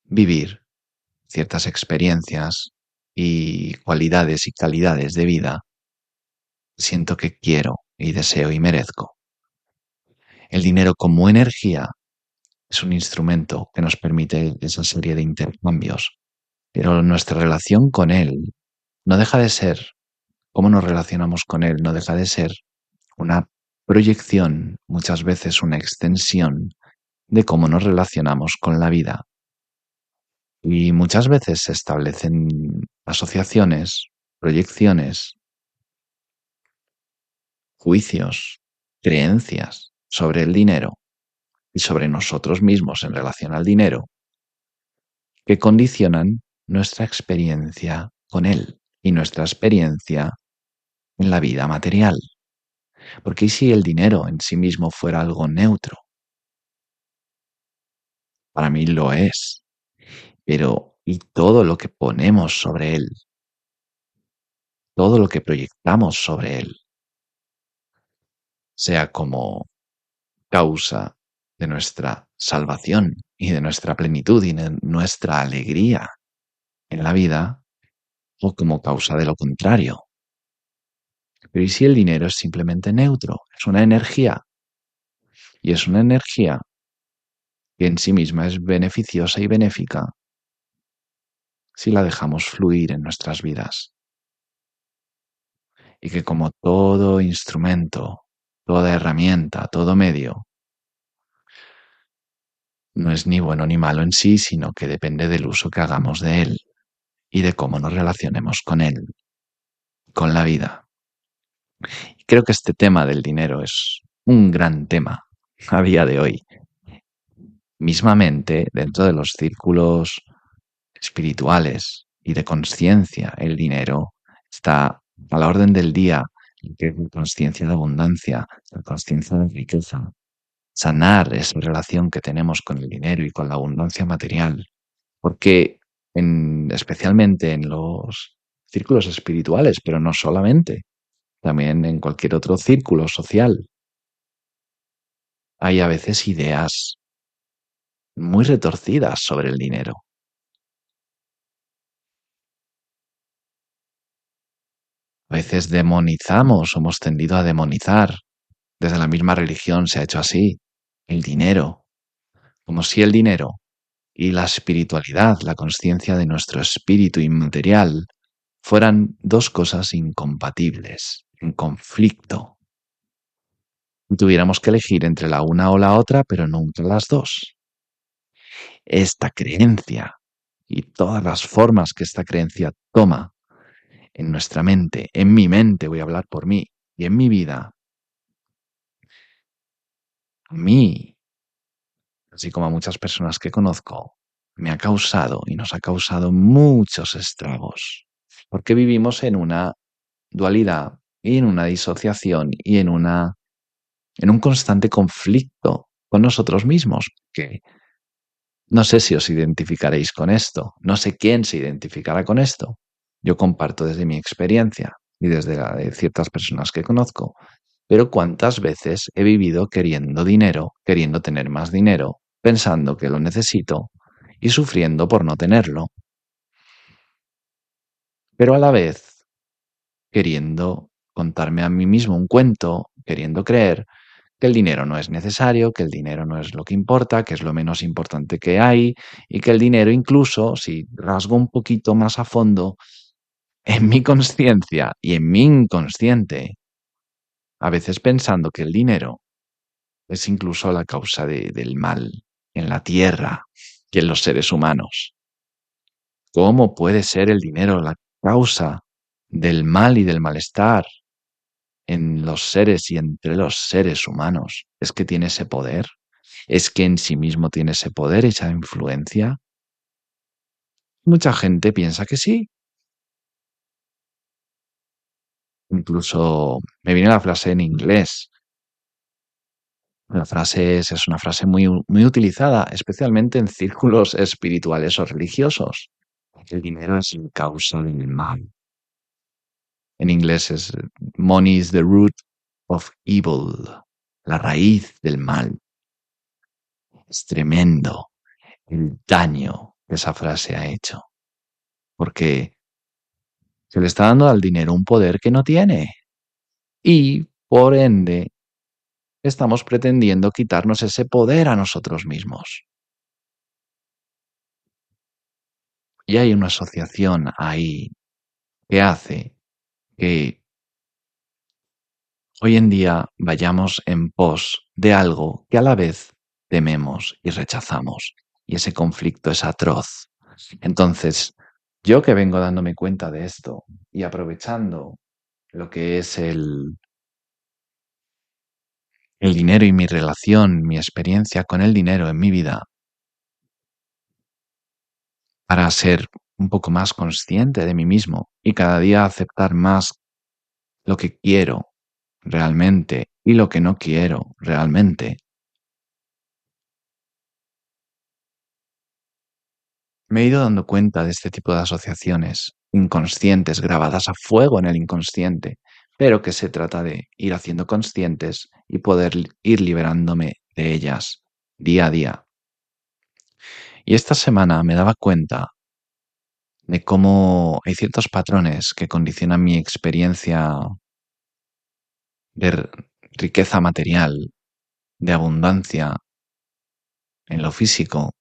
vivir ciertas experiencias y cualidades y calidades de vida que siento que quiero y deseo y merezco. El dinero como energía es un instrumento que nos permite esa serie de intercambios, pero nuestra relación con él no deja de ser, cómo nos relacionamos con él, no deja de ser una proyección, muchas veces una extensión de cómo nos relacionamos con la vida. Y muchas veces se establecen asociaciones, proyecciones, juicios, creencias sobre el dinero y sobre nosotros mismos en relación al dinero que condicionan nuestra experiencia con él y nuestra experiencia en la vida material. Porque ¿y si el dinero en sí mismo fuera algo neutro? Para mí lo es. Pero ¿y todo lo que ponemos sobre él? Todo lo que proyectamos sobre él, sea como causa de nuestra salvación y de nuestra plenitud y de nuestra alegría en la vida, o como causa de lo contrario. Pero ¿y si el dinero es simplemente neutro? Es una energía, y es una energía que en sí misma es beneficiosa y benéfica si la dejamos fluir en nuestras vidas. Y que como todo instrumento, toda herramienta, todo medio, no es ni bueno ni malo en sí, sino que depende del uso que hagamos de él y de cómo nos relacionemos con él, con la vida. Y creo que este tema del dinero es un gran tema a día de hoy. Mismamente, dentro de los círculos espirituales y de conciencia, el dinero está a la orden del día, que es la conciencia de abundancia, la conciencia de riqueza, sanar esa relación que tenemos con el dinero y con la abundancia material, porque especialmente en los círculos espirituales, pero no solamente, también en cualquier otro círculo social, hay a veces ideas muy retorcidas sobre el dinero. A veces demonizamos o hemos tendido a demonizar. Desde la misma religión se ha hecho así. El dinero, como si el dinero y la espiritualidad, la conciencia de nuestro espíritu inmaterial, fueran dos cosas incompatibles, en conflicto, y tuviéramos que elegir entre la una o la otra, pero nunca las dos. Esta creencia y todas las formas que esta creencia toma en nuestra mente, en mi mente, voy a hablar por mí, y en mi vida, a mí, así como a muchas personas que conozco, me ha causado y nos ha causado muchos estragos, porque vivimos en una dualidad y en una disociación y en un constante conflicto con nosotros mismos, que no sé si os identificaréis con esto, no sé quién se identificará con esto. Yo comparto desde mi experiencia y desde la de ciertas personas que conozco, pero cuántas veces he vivido queriendo dinero, queriendo tener más dinero, pensando que lo necesito y sufriendo por no tenerlo, pero a la vez queriendo contarme a mí mismo un cuento, queriendo creer que el dinero no es necesario, que el dinero no es lo que importa, que es lo menos importante que hay, y que el dinero incluso, si rasgo un poquito más a fondo, en mi conciencia y en mi inconsciente, a veces pensando que el dinero es incluso la causa del mal en la tierra y en los seres humanos. ¿Cómo puede ser el dinero la causa del mal y del malestar en los seres y entre los seres humanos? ¿Es que tiene ese poder? ¿Es que en sí mismo tiene ese poder, esa influencia? Mucha gente piensa que sí, Incluso me viene la frase en inglés. La frase es una frase muy utilizada, especialmente en círculos espirituales o religiosos. El dinero es la causa del mal. En inglés es money is the root of evil, la raíz del mal. Es tremendo el daño que esa frase ha hecho, porque se le está dando al dinero un poder que no tiene y, por ende, estamos pretendiendo quitarnos ese poder a nosotros mismos. Y hay una asociación ahí que hace que hoy en día vayamos en pos de algo que a la vez tememos y rechazamos. Y ese conflicto es atroz. Entonces, yo que vengo dándome cuenta de esto y aprovechando lo que es el dinero y mi relación, mi experiencia con el dinero en mi vida, para ser un poco más consciente de mí mismo y cada día aceptar más lo que quiero realmente y lo que no quiero realmente. Me he ido dando cuenta de este tipo de asociaciones inconscientes, grabadas a fuego en el inconsciente, pero que se trata de ir haciendo conscientes y poder ir liberándome de ellas día a día. Y esta semana me daba cuenta de cómo hay ciertos patrones que condicionan mi experiencia de riqueza material, de abundancia en lo físico,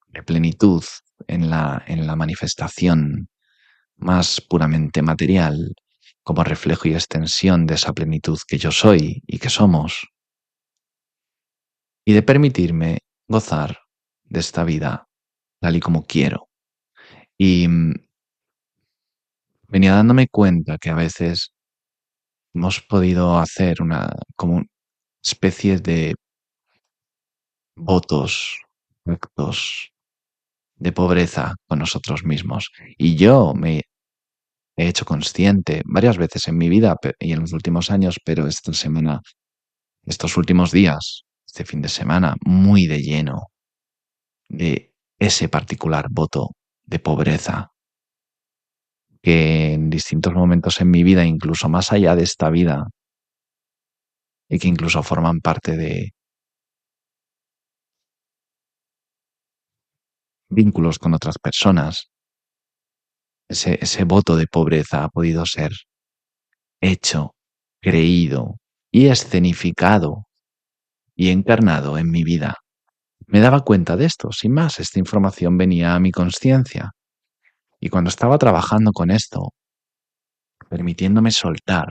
de plenitud en la manifestación más puramente material, como reflejo y extensión de esa plenitud que yo soy y que somos, y de permitirme gozar de esta vida tal y como quiero. Y venía dándome cuenta que a veces hemos podido hacer una como especie de votos, actos de pobreza con nosotros mismos. Y yo me he hecho consciente varias veces en mi vida y en los últimos años, pero esta semana, estos últimos días, este fin de semana, muy de lleno de ese particular voto de pobreza que en distintos momentos en mi vida, incluso más allá de esta vida, y que incluso forman parte de vínculos con otras personas, ese voto de pobreza ha podido ser hecho, creído y escenificado y encarnado en mi vida. Me daba cuenta de esto, sin más, esta información venía a mi conciencia. Y cuando estaba trabajando con esto, permitiéndome soltar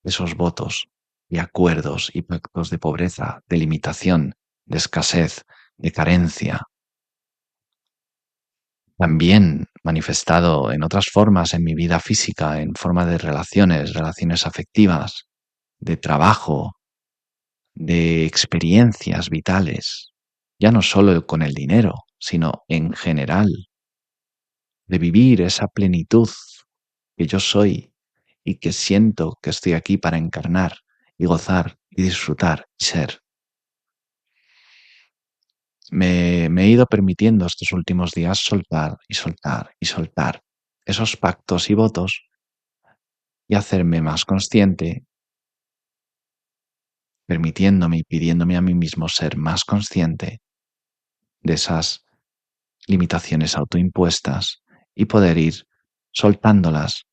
esos votos y acuerdos y pactos de pobreza, de limitación, de escasez, de carencia, también manifestado en otras formas en mi vida física, en forma de relaciones, relaciones afectivas, de trabajo, de experiencias vitales, ya no solo con el dinero, sino en general, de vivir esa plenitud que yo soy y que siento que estoy aquí para encarnar y gozar y disfrutar y ser. Me he ido permitiendo estos últimos días soltar y soltar y soltar esos pactos y votos y hacerme más consciente, permitiéndome y pidiéndome a mí mismo ser más consciente de esas limitaciones autoimpuestas y poder ir soltándolas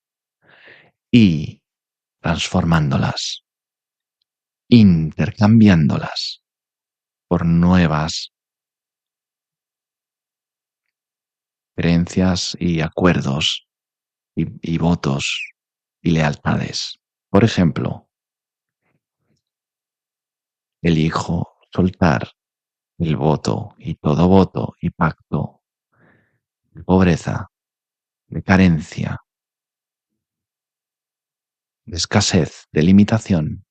y transformándolas, intercambiándolas por nuevas creencias y acuerdos y votos y lealtades. Por ejemplo, elijo soltar el voto y todo voto y pacto de pobreza, de carencia, de escasez, de limitación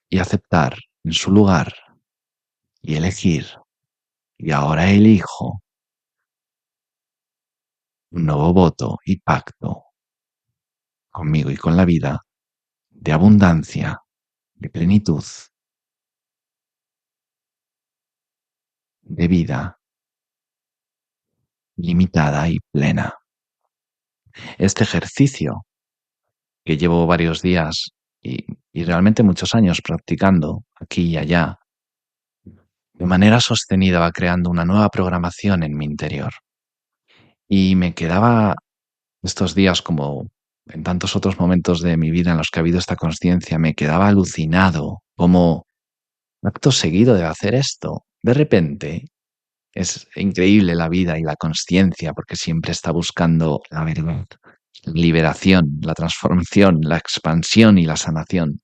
y aceptar en su lugar y elegir. Y ahora elijo un nuevo voto y pacto conmigo y con la vida, de abundancia, de plenitud, de vida limitada y plena. Este ejercicio que llevo varios días y realmente muchos años practicando aquí y allá, de manera sostenida va creando una nueva programación en mi interior. Y me quedaba estos días, como en tantos otros momentos de mi vida en los que ha habido esta consciencia, me quedaba alucinado como acto seguido de hacer esto. De repente, es increíble la vida y la consciencia porque siempre está buscando la verdad, la liberación, la transformación, la expansión y la sanación.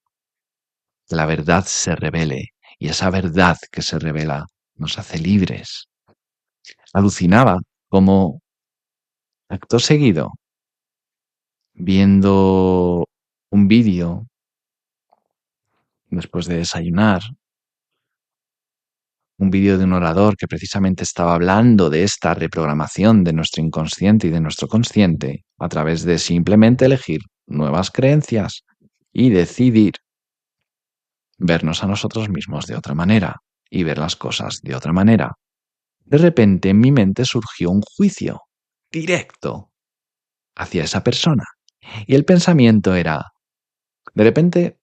Que la verdad se revele y esa verdad que se revela nos hace libres. Alucinaba como acto seguido, viendo un vídeo después de desayunar, un vídeo de un orador que precisamente estaba hablando de esta reprogramación de nuestro inconsciente y de nuestro consciente a través de simplemente elegir nuevas creencias y decidir vernos a nosotros mismos de otra manera y ver las cosas de otra manera. De repente en mi mente surgió un juicio directo hacia esa persona. Y el pensamiento era, de repente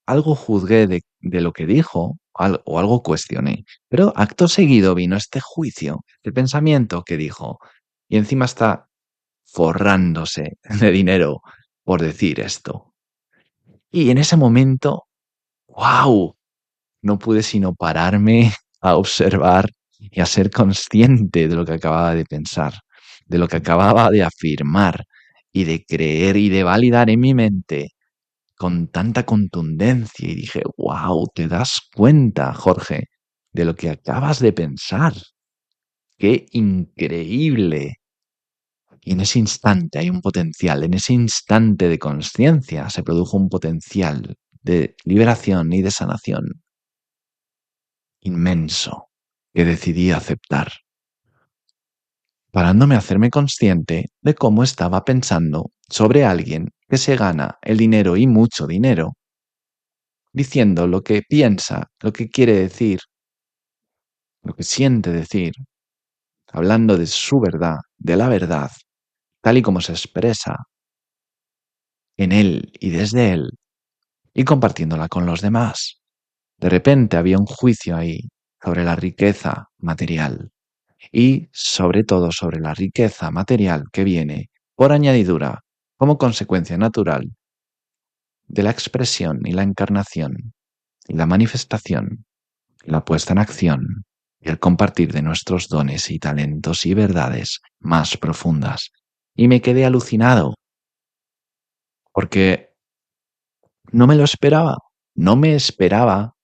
algo juzgué de lo que dijo o algo cuestioné, pero acto seguido vino este juicio, el pensamiento que dijo, y encima está forrándose de dinero por decir esto. Y en ese momento, ¡wow! No pude sino pararme a observar y a ser consciente de lo que acababa de pensar, de lo que acababa de afirmar y de creer y de validar en mi mente con tanta contundencia. Y dije, wow, ¿te das cuenta, Jorge, de lo que acabas de pensar? ¡Qué increíble! Y en ese instante hay un potencial, en ese instante de conciencia se produjo un potencial de liberación y de sanación inmenso que decidí aceptar, parándome a hacerme consciente de cómo estaba pensando sobre alguien que se gana el dinero y mucho dinero, diciendo lo que piensa, lo que quiere decir, lo que siente decir, hablando de su verdad, de la verdad, tal y como se expresa en él y desde él, y compartiéndola con los demás. De repente había un juicio ahí sobre la riqueza material y sobre todo sobre la riqueza material que viene por añadidura como consecuencia natural de la expresión y la encarnación y la manifestación, y la puesta en acción y el compartir de nuestros dones y talentos y verdades más profundas. Y me quedé alucinado porque no me lo esperaba, no me esperaba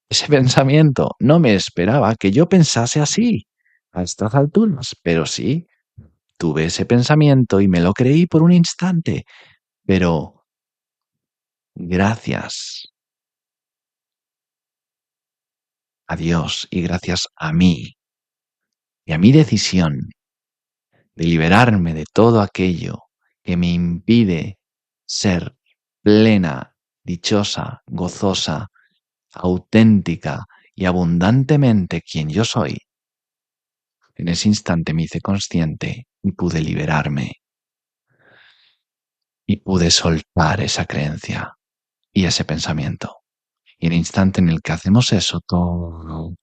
ese pensamiento, no me esperaba que yo pensase así a estas alturas, pero sí, tuve ese pensamiento y me lo creí por un instante, pero gracias a Dios y gracias a mí y a mi decisión de liberarme de todo aquello que me impide ser plena, dichosa, gozosa, auténtica y abundantemente quien yo soy, en ese instante me hice consciente y pude liberarme y pude soltar esa creencia y ese pensamiento. Y en el instante en el que hacemos eso, todo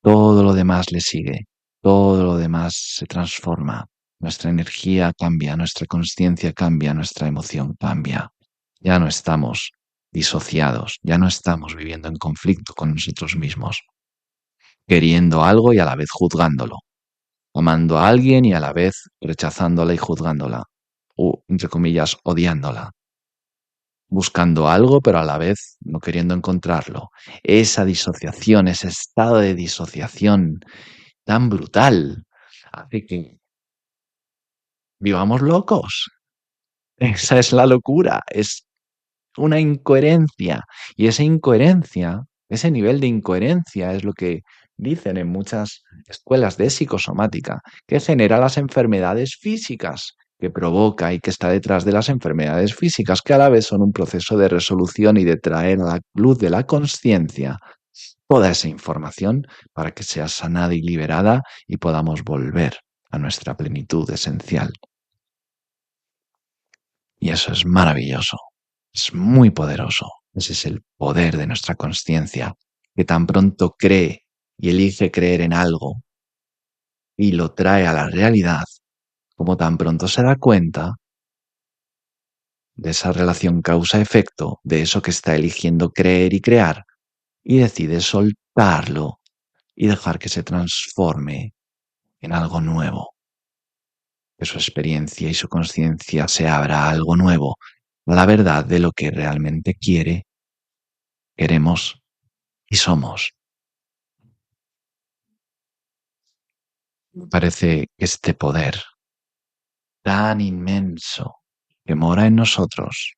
lo demás le sigue, todo lo demás se transforma. Nuestra energía cambia, nuestra conciencia cambia, nuestra emoción cambia. Ya no estamos disociados, ya no estamos viviendo en conflicto con nosotros mismos, queriendo algo y a la vez juzgándolo, amando a alguien y a la vez rechazándola y juzgándola, o, entre comillas, odiándola, buscando algo pero a la vez no queriendo encontrarlo. Esa disociación, ese estado de disociación tan brutal hace que vivamos locos. Esa es la locura, es una incoherencia. Y esa incoherencia, ese nivel de incoherencia es lo que dicen en muchas escuelas de psicosomática, que genera las enfermedades físicas que provoca y que está detrás de las enfermedades físicas, que a la vez son un proceso de resolución y de traer a la luz de la conciencia toda esa información para que sea sanada y liberada y podamos volver a nuestra plenitud esencial. Y eso es maravilloso, es muy poderoso. Ese es el poder de nuestra conciencia, que tan pronto cree y elige creer en algo y lo trae a la realidad, como tan pronto se da cuenta de esa relación causa-efecto, de eso que está eligiendo creer y crear, y decide soltarlo y dejar que se transforme en algo nuevo, que su experiencia y su conciencia se abra a algo nuevo, a la verdad de lo que realmente quiere, queremos y somos. Me parece que este poder tan inmenso que mora en nosotros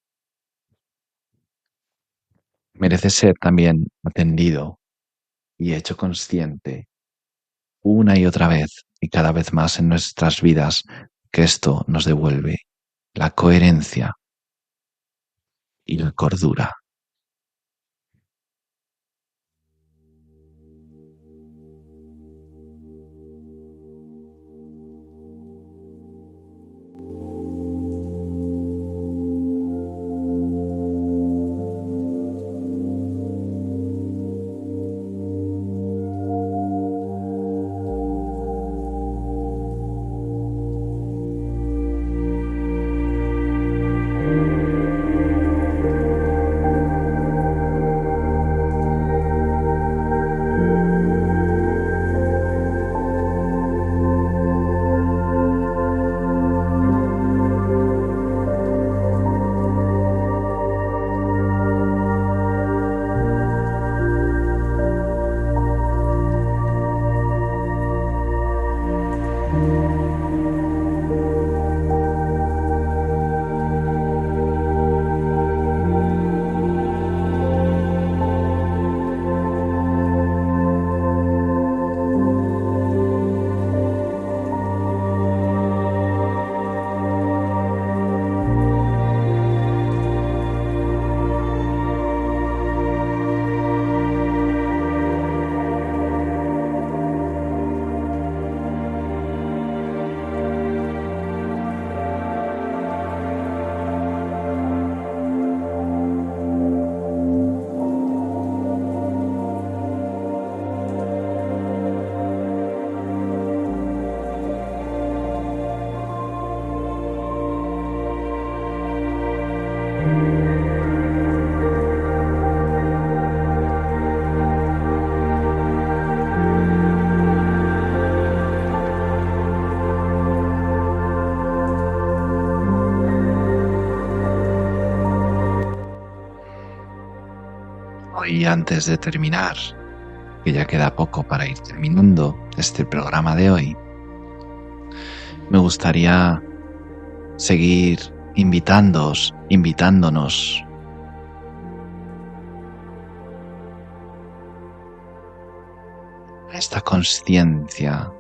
merece ser también atendido y hecho consciente una y otra vez y cada vez más en nuestras vidas, que esto nos devuelve la coherencia y la cordura. Hoy, antes de terminar, que ya queda poco para ir terminando este programa de hoy, me gustaría seguir invitándonos a esta conciencia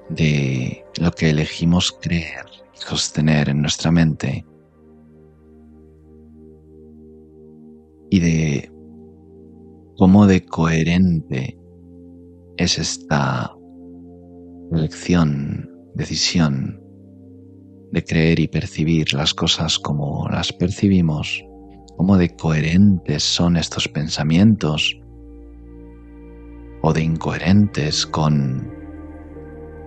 de lo que elegimos creer y sostener en nuestra mente y de cómo de coherente es esta elección, decisión de creer y percibir las cosas como las percibimos, cómo de coherentes son estos pensamientos o de incoherentes con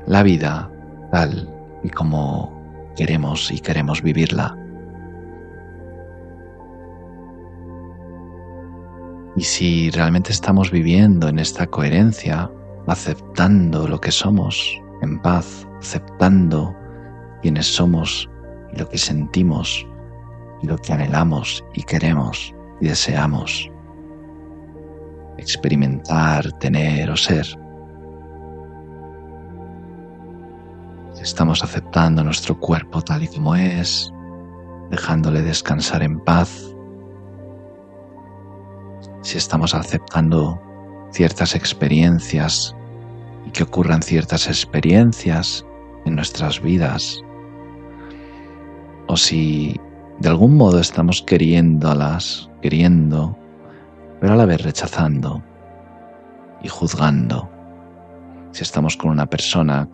la vida tal y como queremos vivirla. Y si realmente estamos viviendo en esta coherencia, aceptando lo que somos, en paz, aceptando quiénes somos y lo que sentimos y lo que anhelamos y queremos y deseamos experimentar, tener o ser. Si estamos aceptando nuestro cuerpo tal y como es, dejándole descansar en paz, si estamos aceptando ciertas experiencias y que ocurran ciertas experiencias en nuestras vidas, o si de algún modo estamos queriéndolas, pero a la vez rechazando y juzgando. Si estamos con una persona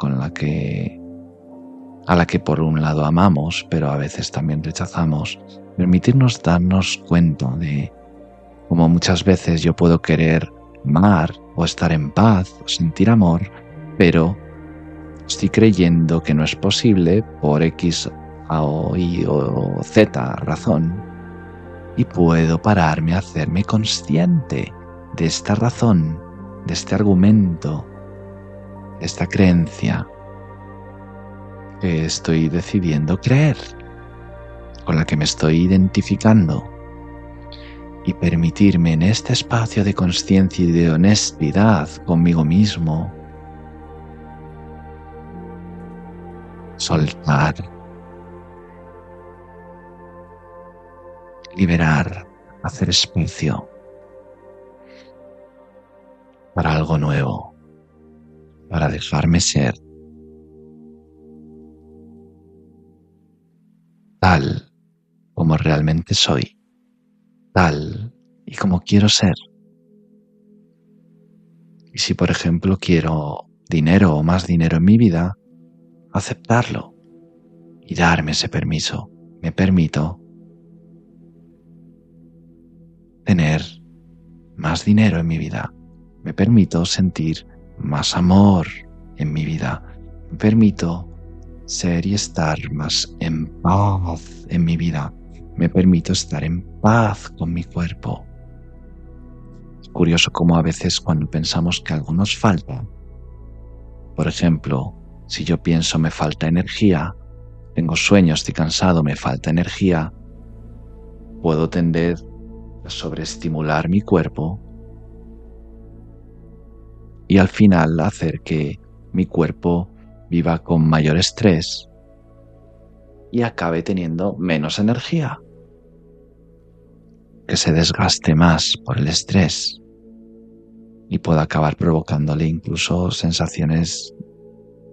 a la que por un lado amamos, pero a veces también rechazamos, permitirnos darnos cuenta de cómo muchas veces yo puedo querer amar o estar en paz o sentir amor, pero estoy creyendo que no es posible por X o Y o Z razón, y puedo pararme a hacerme consciente de esta razón, de este argumento, de esta creencia que estoy decidiendo creer, con la que me estoy identificando, y permitirme en este espacio de conciencia y de honestidad conmigo mismo soltar, liberar, hacer espacio para algo nuevo, para dejarme ser tal como realmente soy, tal y como quiero ser. Y si, por ejemplo, quiero dinero o más dinero en mi vida, aceptarlo y darme ese permiso. Me permito tener más dinero en mi vida. Me permito sentir más amor en mi vida. Me permito ser y estar más en paz en mi vida. Me permito estar en paz con mi cuerpo. Es curioso cómo a veces cuando pensamos que algo nos falta, por ejemplo, si yo pienso me falta energía, tengo sueño, estoy cansado, me falta energía, puedo tender a sobreestimular mi cuerpo y al final hacer que mi cuerpo viva con mayor estrés y acabe teniendo menos energía, que se desgaste más por el estrés y pueda acabar provocándole incluso sensaciones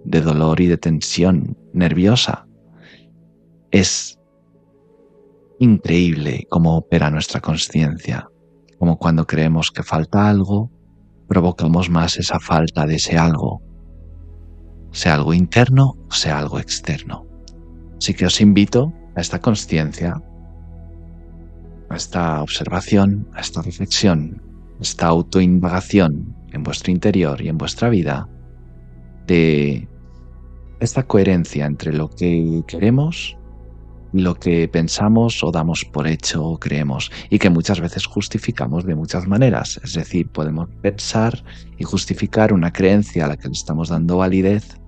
de dolor y de tensión nerviosa. Es increíble cómo opera nuestra consciencia, como cuando creemos que falta algo, provocamos más esa falta de ese algo, sea algo interno o sea algo externo. Así que os invito a esta consciencia, a esta observación, a esta reflexión, a esta autoindagación en vuestro interior y en vuestra vida de esta coherencia entre lo que queremos y lo que pensamos o damos por hecho o creemos, y que muchas veces justificamos de muchas maneras. Es decir, podemos pensar y justificar una creencia a la que le estamos dando validez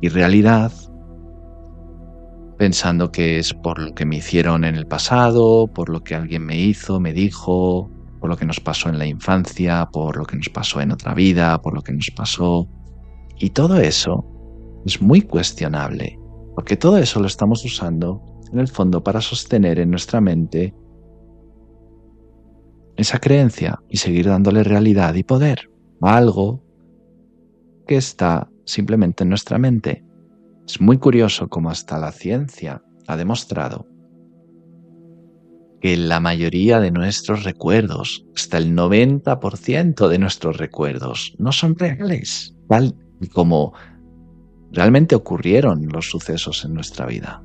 y realidad pensando que es por lo que me hicieron en el pasado, por lo que alguien me hizo, me dijo, por lo que nos pasó en la infancia, por lo que nos pasó en otra vida, por lo que nos pasó. Y todo eso es muy cuestionable, porque todo eso lo estamos usando en el fondo para sostener en nuestra mente esa creencia y seguir dándole realidad y poder a algo que está simplemente en nuestra mente. Es muy curioso cómo hasta la ciencia ha demostrado que la mayoría de nuestros recuerdos, hasta el 90% de nuestros recuerdos, no son reales, tal y como realmente ocurrieron los sucesos en nuestra vida.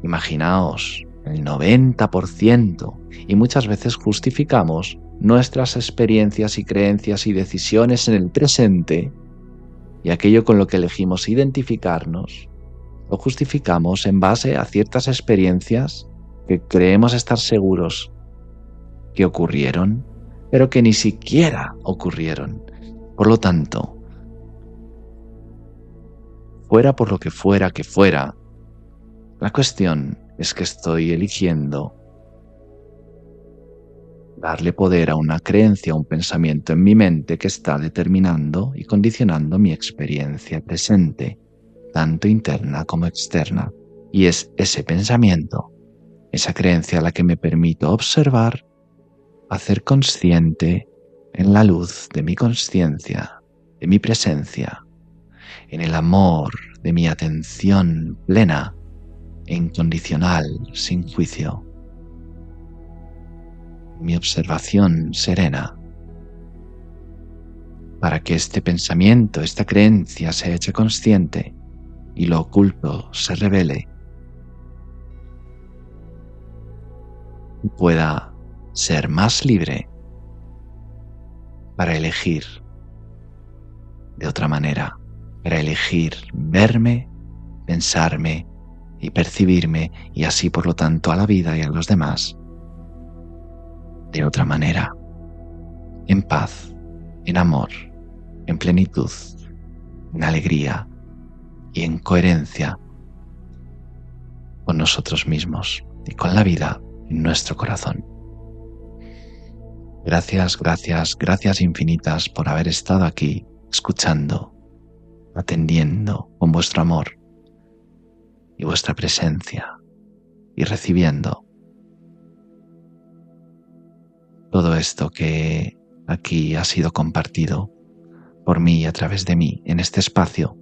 Imaginaos, el 90%, y muchas veces justificamos nuestras experiencias y creencias y decisiones en el presente, y aquello con lo que elegimos identificarnos, lo justificamos en base a ciertas experiencias que creemos estar seguros que ocurrieron, pero que ni siquiera ocurrieron. Por lo tanto, fuera por lo que fuera, la cuestión es que estoy eligiendo darle poder a una creencia, a un pensamiento en mi mente que está determinando y condicionando mi experiencia presente, tanto interna como externa. Y es ese pensamiento, esa creencia a la que me permito observar, hacer consciente en la luz de mi consciencia, de mi presencia, en el amor de mi atención plena e incondicional, sin juicio, mi observación serena, para que este pensamiento, esta creencia se eche consciente y lo oculto se revele y pueda ser más libre para elegir de otra manera, para elegir verme, pensarme y percibirme y así por lo tanto a la vida y a los demás de otra manera, en paz, en amor, en plenitud, en alegría y en coherencia con nosotros mismos y con la vida en nuestro corazón. Gracias, gracias, gracias infinitas por haber estado aquí, escuchando, atendiendo con vuestro amor y vuestra presencia y recibiendo todo esto que aquí ha sido compartido por mí y a través de mí en este espacio.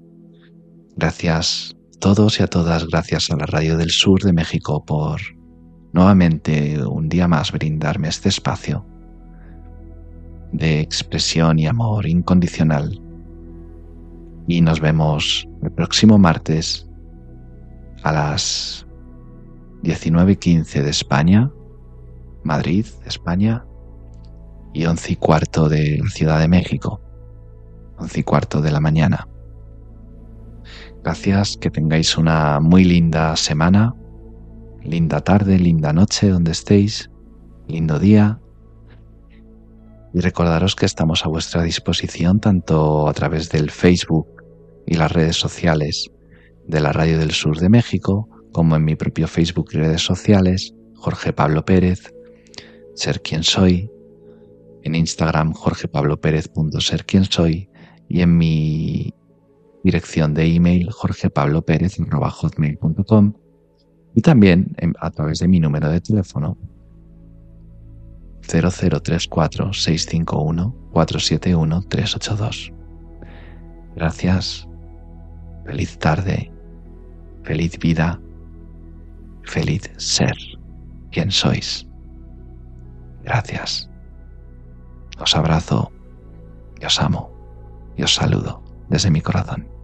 Gracias a todos y a todas, gracias a la Radio del Sur de México por nuevamente un día más brindarme este espacio de expresión y amor incondicional. Y nos vemos el próximo martes a las 19:15 de España, Madrid, España, y 11:15 de Ciudad de México, 11:15 de la mañana. Gracias, que tengáis una muy linda semana, linda tarde, linda noche donde estéis, lindo día. Y recordaros que estamos a vuestra disposición tanto a través del Facebook y las redes sociales de la Radio del Sur de México, como en mi propio Facebook y redes sociales, Jorge Pablo Pérez, Ser Quien Soy, en Instagram jorgepablopérez.serquiensoy y en mi dirección de email jorgepablopérez@hotmail.com y también a través de mi número de teléfono 0034 651 471 382. Gracias, feliz tarde, feliz vida, feliz ser quien sois. Gracias. Os abrazo y os amo y os saludo desde mi corazón.